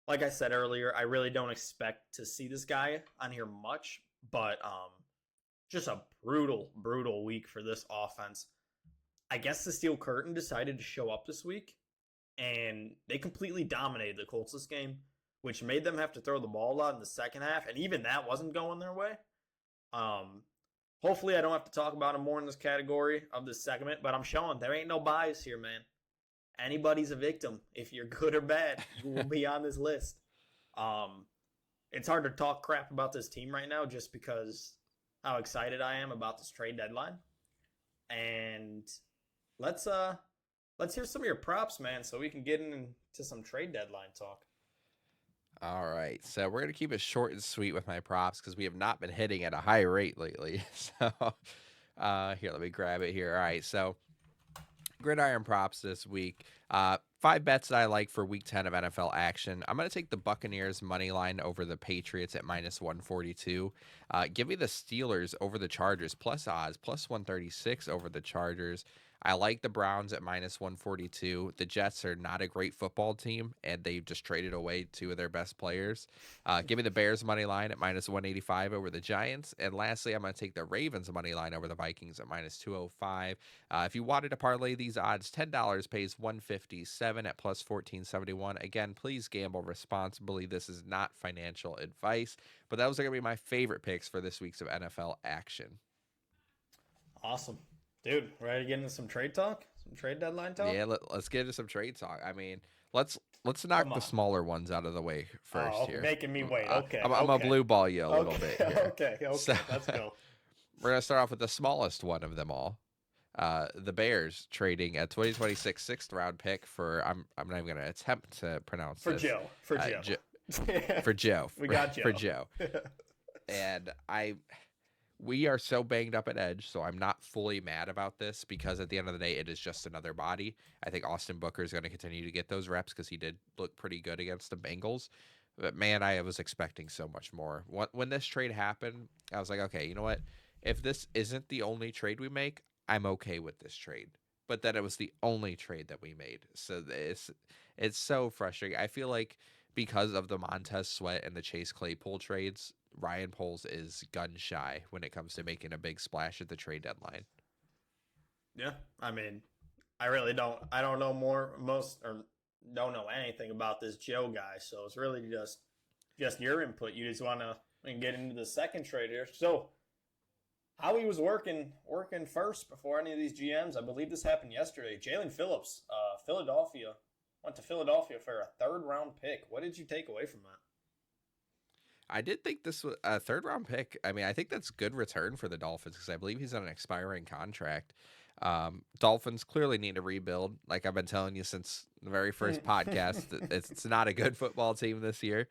Like I said earlier, I really don't expect to see this guy on here much, but just a brutal week for this offense. I guess the Steel Curtain decided to show up this week, and they completely dominated the Colts this game, which made them have to throw the ball a lot in the second half, and even that wasn't going their way. Hopefully I don't have to talk about him more in this category of this segment, but I'm showing there ain't no bias here, man. Anybody's a victim. If you're good or bad, you will be on this list. It's hard to talk crap about this team right now just because how excited I am about this trade deadline. And let's hear some of your props, man, so we can get into some trade deadline talk. All right, so we're going to keep it short and sweet with my props because we have not been hitting at a high rate lately. So here, let me grab it here. All right, so Gridiron props this week. 5 bets that I like for week 10 of NFL action. I'm going to take the Buccaneers money line over the Patriots at minus 142. Give me the Steelers over the Chargers plus odds, plus 136 over the Chargers. I like the Browns at minus 142. The Jets are not a great football team, and they just traded away 2 of their best players. Give me the Bears money line at minus 185 over the Giants. And lastly, I'm going to take the Ravens money line over the Vikings at minus 205. If you wanted to parlay these odds, $10 pays 157 at plus 1471. Again, please gamble responsibly. This is not financial advice, but those are going to be my favorite picks for this week's of NFL action. Awesome. Dude, ready to get into some trade talk? Some trade deadline talk? Yeah, let's get into some trade talk. I mean, let's knock the smaller ones out of the way first here. Making me wait. Okay. I'm going to blue ball you a little bit here. Okay, so, let's go. We're going to start off with the smallest one of them all. The Bears trading a 2026 6th-round pick for I'm not even going to attempt to pronounce for this. Joe. For Joe. For Joe. We got Joe. For Joe. And we are so banged up at edge, so I'm not fully mad about this because at the end of the day, it is just another body. I think Austin Booker is going to continue to get those reps because he did look pretty good against the Bengals. But, man, I was expecting so much more. When this trade happened, I was like, okay, you know what? If this isn't the only trade we make, I'm okay with this trade. But then it was the only trade that we made. So it's so frustrating. I feel like because of the Montez Sweat and the Chase Claypool trades, Ryan Poles is gun shy when it comes to making a big splash at the trade deadline. Yeah, I mean, I really don't. I don't know don't know anything about this Joe guy. So it's really just your input. You just want to get into the second trade here. So how he was working first before any of these GMs. I believe this happened yesterday. Jalen Phillips, Philadelphia, went to Philadelphia for a 3rd-round pick. What did you take away from that? I did think this was a 3rd-round pick. I mean, I think that's good return for the Dolphins because I believe he's on an expiring contract. Dolphins clearly need to rebuild. Like I've been telling you since the very first podcast, it's not a good football team this year.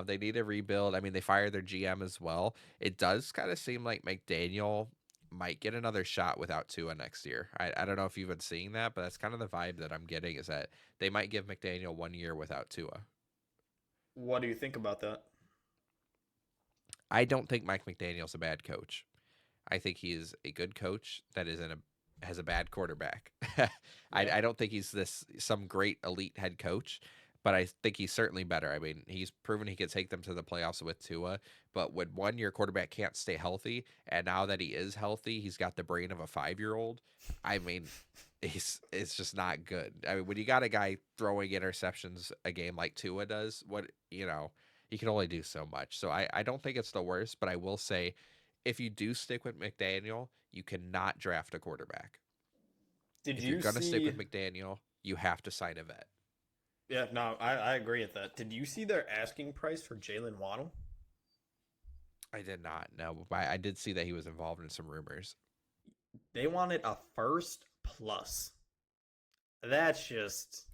They need to rebuild. I mean, they fired their GM as well. It does kind of seem like McDaniel might get another shot without Tua next year. I don't know if you've been seeing that, but that's kind of the vibe that I'm getting is that they might give McDaniel 1 year without Tua. What do you think about that? I don't think Mike McDaniel's a bad coach. I think he is a good coach that has a bad quarterback. Yeah. I don't think he's some great elite head coach, but I think he's certainly better. I mean, he's proven he could take them to the playoffs with Tua, but when 1 year quarterback can't stay healthy, and now that he is healthy, he's got the brain of a 5-year-old. I mean, it's just not good. I mean, when you got a guy throwing interceptions a game like Tua does, he can only do so much. So I don't think it's the worst, but I will say if you do stick with McDaniel, you cannot draft a quarterback. If you're going to stick with McDaniel, you have to sign a vet. Yeah, no, I agree with that. Did you see their asking price for Jalen Waddle? I did not, no. But I did see that he was involved in some rumors. They wanted a 1st plus. That's just...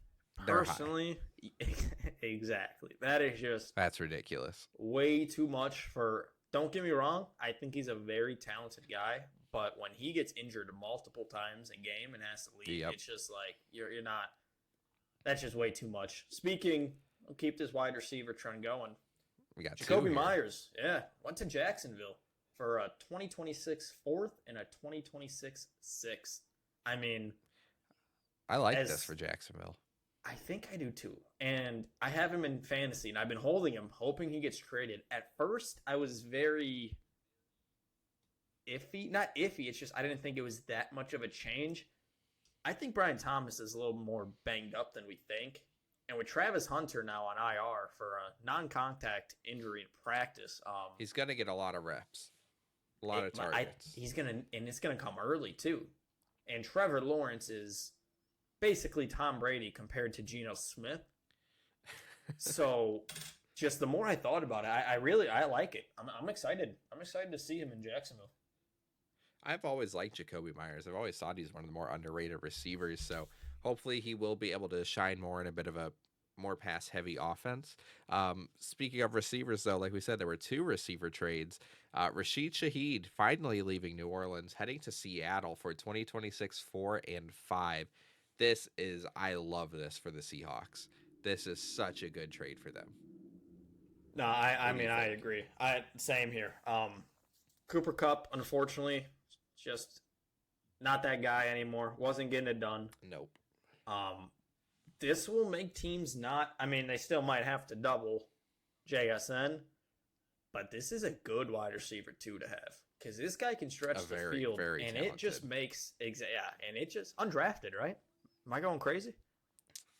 Personally, exactly. That's ridiculous. Way too much for. Don't get me wrong. I think he's a very talented guy, but when he gets injured multiple times a game and has to leave, It's just like you're not. That's just way too much. Speaking, we'll keep this wide receiver trend going. We got Jacoby Myers. Yeah, went to Jacksonville for a 2026 4th and a 2026 6th. I mean, I like this for Jacksonville. I think I do too. And I have him in fantasy, and I've been holding him, hoping he gets traded. At first, I was very iffy. Not iffy, it's just I didn't think it was that much of a change. I think Brian Thomas is a little more banged up than we think. And with Travis Hunter now on IR for a non-contact injury in practice. He's going to get a lot of reps. A lot of targets. And it's going to come early too. And Trevor Lawrence is basically Tom Brady compared to Geno Smith. So just the more I thought about it, I like it. I'm excited. I'm excited to see him in Jacksonville. I've always liked Jacoby Myers. I've always thought he's one of the more underrated receivers. So hopefully he will be able to shine more in a bit of a more pass heavy offense. Speaking of receivers, though, like we said, there were 2 receiver trades. Rashid Shaheed finally leaving New Orleans, heading to Seattle for 2026 4 and 5. I love this for the Seahawks. This is such a good trade for them. No, I mean, I agree. Same here. Cooper Kupp, unfortunately, just not that guy anymore. Wasn't getting it done. Nope. This will make teams not. I mean, they still might have to double JSN, but this is a good wide receiver too to have because this guy can stretch the field, very and talented. It just makes and it just undrafted, right? Am I going crazy?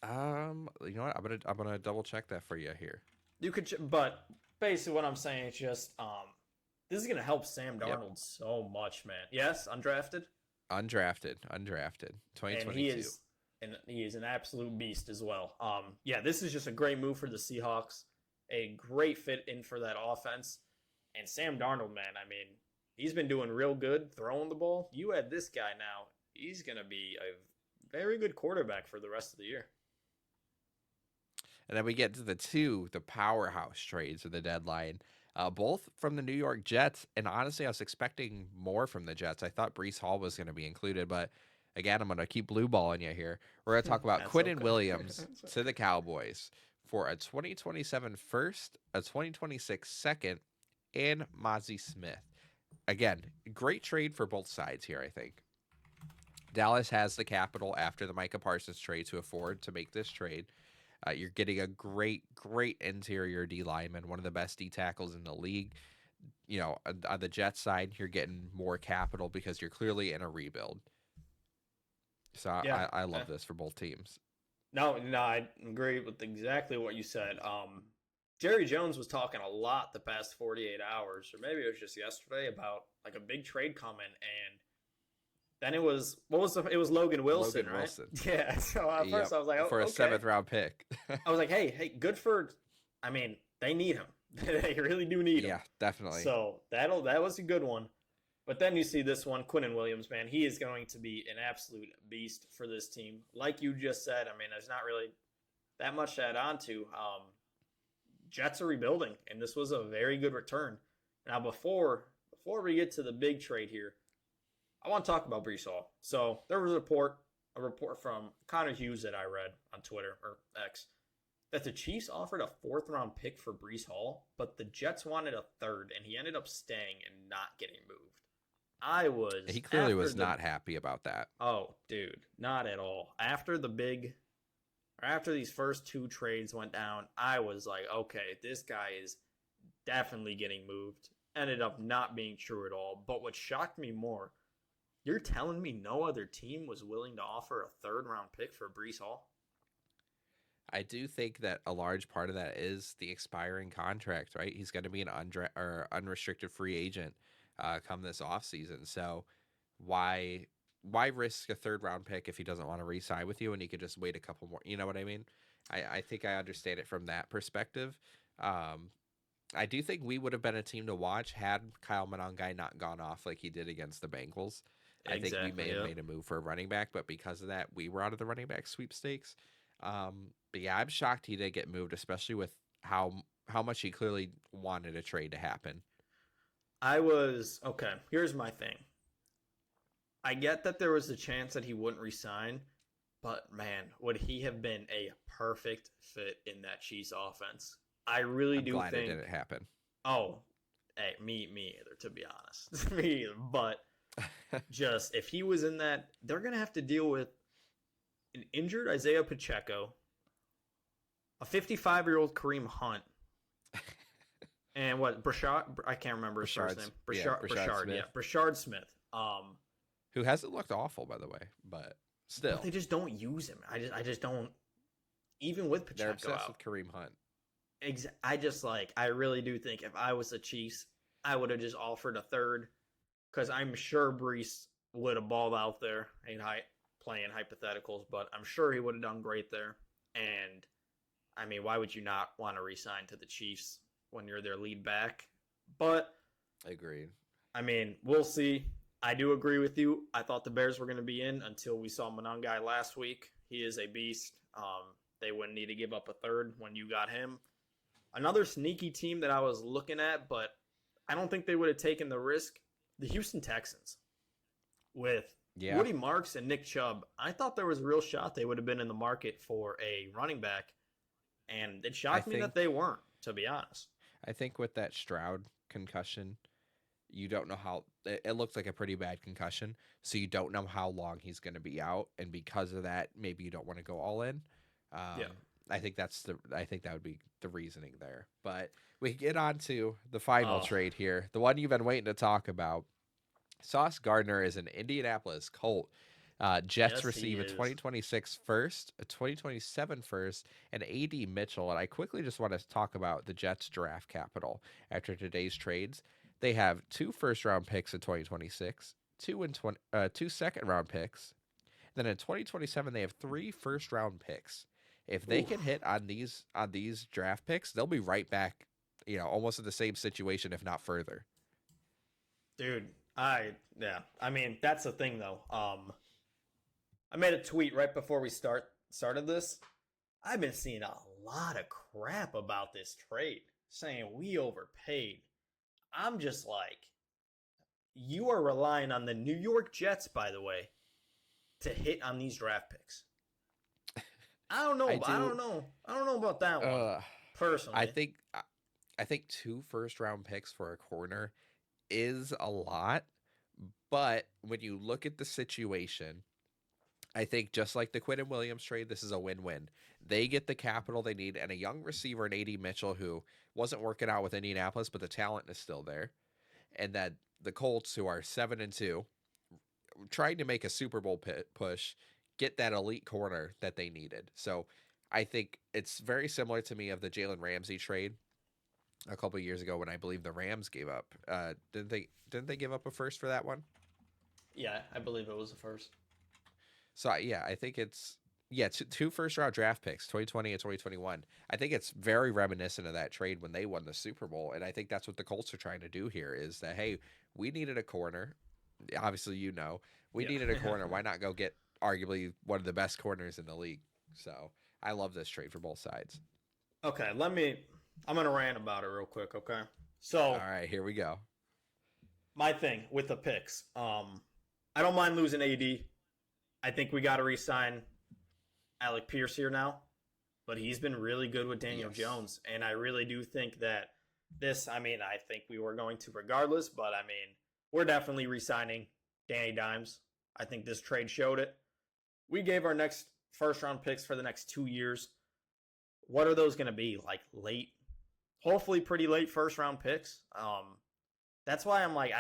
You know what? I'm gonna double check that for you here. You could, but basically what I'm saying is just this is gonna help Sam Darnold so much, man. Yes, undrafted. 2022. And he is an absolute beast as well. This is just a great move for the Seahawks. A great fit in for that offense. And Sam Darnold, man, I mean, he's been doing real good throwing the ball. You add this guy now, he's going to be a very good quarterback for the rest of the year. And then we get to the powerhouse trades of the deadline, both from the New York Jets. And honestly, I was expecting more from the Jets. I thought Breece Hall was going to be included, but again, I'm going to keep blue balling you here. We're going to talk about Quinnen Williams to the Cowboys for a 2027 first, a 2026 second, and Mozzie Smith. Again, great trade for both sides here, I think. Dallas has the capital after the Micah Parsons trade to afford to make this trade. You're getting a great interior D lineman, one of the best D tackles in the league. You know, on the Jets side, you're getting more capital because you're clearly in a rebuild. So I love this for both teams. No, I agree with exactly what you said. Jerry Jones was talking a lot the past 48 hours, or maybe it was just yesterday, about like a big trade coming, and then it was it was Logan Wilson, right? Yeah. So at first I was like, oh, for a 7th round pick. I was like, hey, good for. I mean, they need him. They really do need him. Yeah, definitely. So that was a good one. But then you see this one, Quinnen Williams, man. He is going to be an absolute beast for this team. Like you just said, I mean, there's not really that much to add on to. Jets are rebuilding, and this was a very good return. Now, before we get to the big trade here, I want to talk about Breece Hall. So there was a report from Connor Hughes that I read on Twitter, or X, that the Chiefs offered a 4th-round pick for Breece Hall, but the Jets wanted a 3rd, and he ended up staying and not getting moved. He clearly was not happy about that. Oh, dude, not at all. After these first 2 trades went down, I was like, okay, this guy is definitely getting moved. Ended up not being true at all. But what shocked me more, you're telling me no other team was willing to offer a 3rd-round pick for Breece Hall? I do think that a large part of that is the expiring contract, right? He's going to be an unrestricted free agent come this offseason. So why risk a 3rd-round pick if he doesn't want to re-sign with you and he could just wait a couple more? You know what I mean? I think I understand it from that perspective. I do think we would have been a team to watch had Kyle Monangai not gone off like he did against the Bengals. I think we may have made a move for a running back, but because of that, we were out of the running back sweepstakes. But yeah, I'm shocked he didn't get moved, especially with how much he clearly wanted a trade to happen. Okay, here's my thing. I get that there was a chance that he wouldn't resign, but man, would he have been a perfect fit in that Chiefs offense? I really do think it didn't happen. Oh, hey, me either, to be honest. Me either. But just if he was in that, they're gonna have to deal with an injured Isaiah Pacheco, a 55-year-old Kareem Hunt, and what Brashard? I can't remember his first name. Brashard Smith. Who hasn't looked awful, by the way, but still, they just don't use him. I just don't. Even with Pacheco, they're obsessed with Kareem Hunt. I really do think if I was the Chiefs, I would have just offered a 3rd, because I'm sure Breece would have balled out there. Playing hypotheticals, but I'm sure he would have done great there. And I mean, why would you not want to re-sign to the Chiefs when you're their lead back? But agreed. I mean, we'll see. I do agree with you. I thought the Bears were going to be in until we saw Monangai last week. He is a beast. They wouldn't need to give up a third when you got him. Another sneaky team that I was looking at, but I don't think they would have taken the risk, the Houston Texans. With Woody Marks and Nick Chubb, I thought there was a real shot they would have been in the market for a running back, and it shocked me that they weren't, to be honest. I think with that Stroud concussion, you don't know how it looks like a pretty bad concussion, so you don't know how long he's going to be out, and because of that, maybe you don't want to go all in. I think that would be the reasoning there. But we get on to the final trade here, the one you've been waiting to talk about. Sauce Gardner is an Indianapolis Colt. Jets receive a 2026 first, a 2027 first, and A.D. Mitchell. And I quickly just want to talk about the Jets draft capital after today's trades. They have 2 first-round picks in 2026, 2 second-round picks. Then in 2027, they have 3 first-round picks. If they can hit on these draft picks, they'll be right back, almost in the same situation, if not further. Dude, I mean, that's the thing though. I made a tweet right before we started this. I've been seeing a lot of crap about this trade, saying we overpaid. I'm just like, you are relying on the New York Jets, by the way, to hit on these draft picks. I don't know. I don't know about that one. Personally, I think 2 first-round picks for a corner is a lot, but when you look at the situation, I think just like the Quinn Williams trade, this is a win-win. They get the capital they need and a young receiver in A.D. Mitchell who wasn't working out with Indianapolis, but the talent is still there. And that the Colts, who are 7-2, trying to make a Super Bowl push, get that elite corner that they needed. So I think it's very similar to me of the Jalen Ramsey trade a couple of years ago when I believe the Rams gave up. Didn't they give up a first for that one? Yeah, I believe it was a first. So yeah, I think it's 2 first-round draft picks, 2020 and 2021. I think it's very reminiscent of that trade when they won the Super Bowl, and I think that's what the Colts are trying to do here is that, hey, we needed a corner. Obviously, we needed a corner. Why not go get arguably one of the best corners in the league? So I love this trade for both sides. Okay, I'm going to rant about it real quick, okay? So, all right, here we go. My thing with the picks, I don't mind losing AD. I think we got to re-sign Alec Pierce here now, but he's been really good with Daniel Jones, and I really do think that I think we were going to regardless, but we're definitely re-signing Danny Dimes. I think this trade showed it. We gave our next first-round picks for the next 2 years. What are those going to be? Like late, hopefully pretty late first-round picks. That's why I'm like,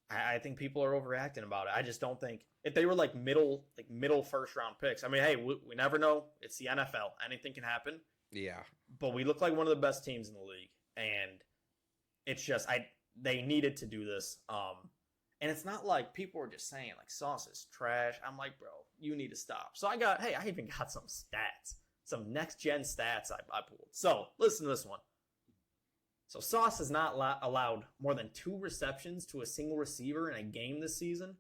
I think people are overreacting about it. I just don't think if they were like middle first round picks. Hey, we never know. It's the NFL. Anything can happen. Yeah. But we look like one of the best teams in the league, and it's just they needed to do this. And it's not like people were just saying like Sauce is trash. I'm like, bro, you need to stop. So I even got some stats, some next gen stats I pulled. So listen to this one. So Sauce has not allowed more than 2 receptions to a single receiver in a game this season,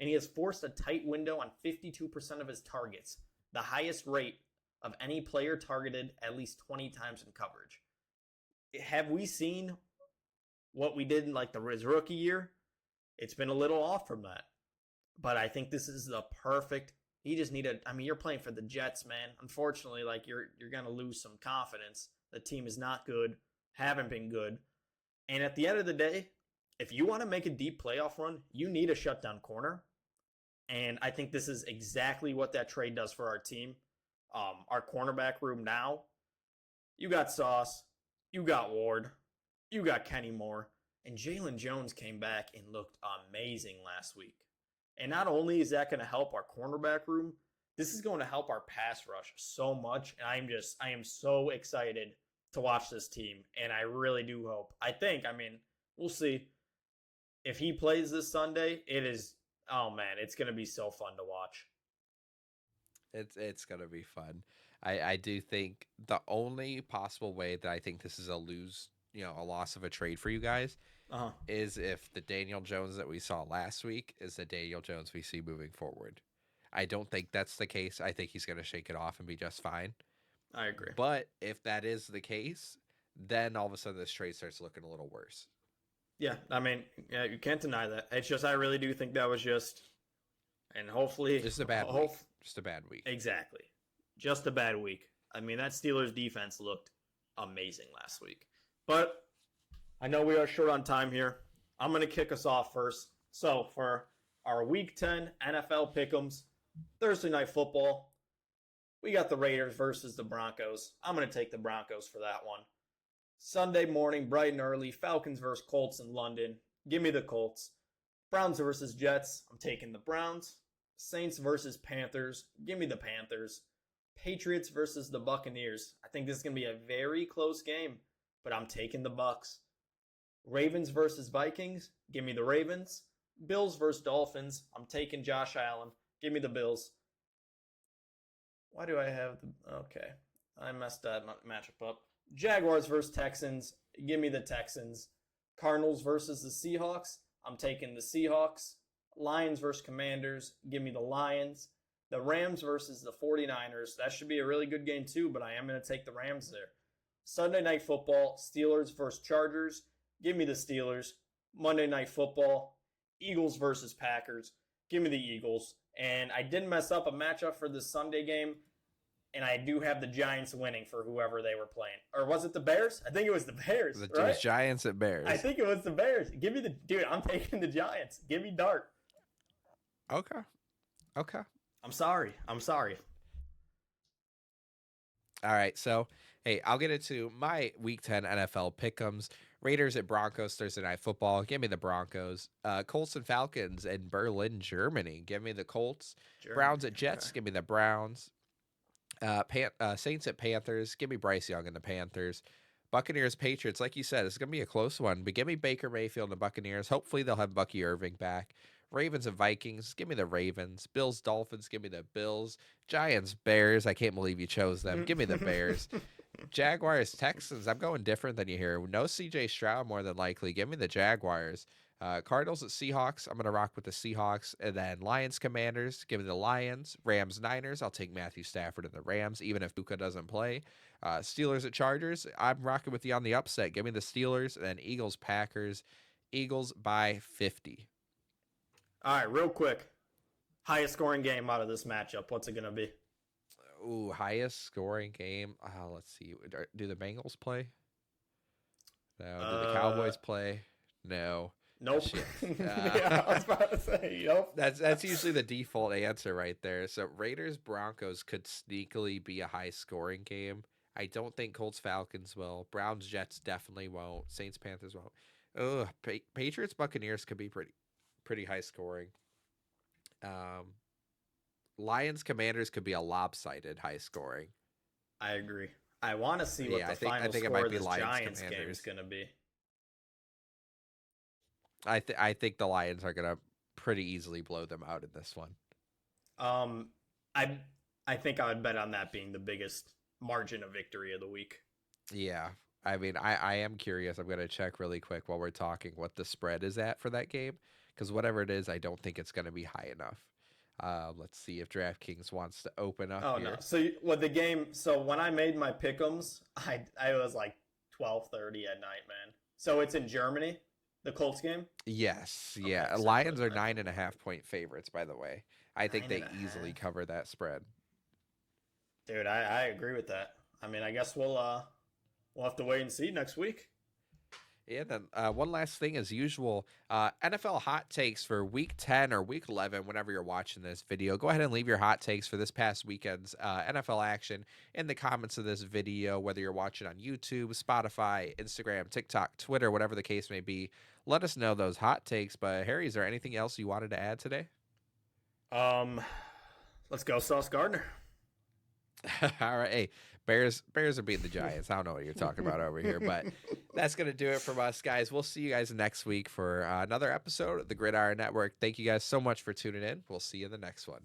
and he has forced a tight window on 52% of his targets, the highest rate of any player targeted at least 20 times in coverage. Have we seen what we did in like his rookie year? It's been a little off from that, but I think this is the perfect. He just needed. You're playing for the Jets, man. Unfortunately, like you're gonna lose some confidence. The team is not good. Haven't been good. And at the end of the day, if you want to make a deep playoff run, you need a shutdown corner. And I think this is exactly what that trade does for our team. Our cornerback room now, you got Sauce, you got Ward, you got Kenny Moore, and Jalen Jones came back and looked amazing last week. And not only is that going to help our cornerback room, this is going to help our pass rush so much. And I am so excited to watch this team, and I really do hope. We'll see. If he plays this Sunday, it's going to be so fun to watch. It's going to be fun. I do think the only possible way that I think this is a loss of a trade for you guys is if the Daniel Jones that we saw last week is the Daniel Jones we see moving forward. I don't think that's the case. I think he's going to shake it off and be just fine. I agree. But if that is the case, then all of a sudden this trade starts looking a little worse. Yeah, I mean, yeah, you can't deny that. It's just I really do think that was just, and hopefully, just a bad week. Just a bad week. Exactly, just a bad week. I mean, that Steelers defense looked amazing last week. But I know we are short on time here. I'm going to kick us off first. So for our Week 10 NFL Pick'ems, Thursday Night Football, we got the Raiders versus the Broncos. I'm going to take the Broncos for that one. Sunday morning, bright and early, Falcons versus Colts in London. Give me the Colts. Browns versus Jets. I'm taking the Browns. Saints versus Panthers. Give me the Panthers. Patriots versus the Buccaneers. I think this is going to be a very close game, but I'm taking the Bucs. Ravens versus Vikings. Give me the Ravens. Bills versus Dolphins. I'm taking Josh Allen. Give me the Bills. Why do I have the... Okay. I messed that matchup up. Jaguars versus Texans. Give me the Texans. Cardinals versus the Seahawks. I'm taking the Seahawks. Lions versus Commanders. Give me the Lions. The Rams versus the 49ers. That should be a really good game too, but I am going to take the Rams there. Sunday Night Football. Steelers versus Chargers. Give me the Steelers. Monday Night Football. Eagles versus Packers. Give me the Eagles. And I did mess up a matchup for this Sunday game. And I do have the Giants winning for whoever they were playing. Or was it the Bears? I think it was the Bears, right? It was Giants at Bears. I think it was the Bears. Give me the... Dude, I'm taking the Giants. Give me Dart. Okay. I'm sorry. All right, so, hey, I'll get into my Week 10 NFL Pick'ems. Raiders at Broncos, Thursday Night Football. Give me the Broncos. Colts and Falcons in Berlin, Germany. Give me the Colts. Browns at Jets. Okay. Give me the Browns. Saints at Panthers. Give me Bryce Young and the Panthers. Buccaneers, Patriots. Like you said, it's going to be a close one, but give me Baker Mayfield and the Buccaneers. Hopefully they'll have Bucky Irving back. Ravens and Vikings. Give me the Ravens. Bills, Dolphins. Give me the Bills. Giants, Bears. I can't believe you chose them. Give me the Bears. Jaguars, Texans. I'm going different than you here. No CJ Stroud more than likely. Give me the Jaguars. Cardinals at Seahawks. I'm going to rock with the Seahawks. And then Lions, Commanders. Give me the Lions. Rams, Niners. I'll take Matthew Stafford and the Rams, even if Luka doesn't play. Steelers at Chargers. I'm rocking with you on the upset. Give me the Steelers. And then Eagles, Packers. Eagles by 50. All right, real quick. Highest scoring game out of this matchup. What's it going to be? Ooh, highest scoring game. Let's see. Do the Bengals play? No. Do the Cowboys play? No. Nope. Yeah, I was about to say, nope. That's usually the default answer right there. So Raiders Broncos could sneakily be a high scoring game. I don't think Colts Falcons will. Browns Jets definitely won't. Saints Panthers won't. Patriots Buccaneers could be pretty high scoring. Lions Commanders could be a lopsided high scoring. I agree. I want to see what the final score of this Giants game is going to be. I think the Lions are going to pretty easily blow them out in this one. I think I would bet on that being the biggest margin of victory of the week. Yeah. I mean, I am curious. I'm going to check really quick while we're talking what the spread is at for that game, because whatever it is, I don't think it's going to be high enough. Let's see if DraftKings wants to open up here. No. So the game, so when I made my pick'ems, I was like 12:30 at night, man. So it's in Germany, the Colts game? Yes. Yeah. Okay, so Lions are 9.5 point favorites, by the way. I think they easily cover that spread. Dude, I agree with that. I mean, I guess we'll have to wait and see next week. Yeah, then one last thing as usual, NFL hot takes for week 10 or week 11, whenever you're watching this video. Go ahead and leave your hot takes for this past weekend's NFL action in the comments of this video, whether you're watching on YouTube, Spotify, Instagram, TikTok, Twitter, whatever the case may be. Let us know those hot takes. But Harry, is there anything else you wanted to add today? Let's go Sauce Gardner. All right. Hey, Bears are beating the Giants. I don't know what you're talking about over here, but that's going to do it from us, guys. We'll see you guys next week for another episode of the Gridiron Network. Thank you guys so much for tuning in. We'll see you in the next one.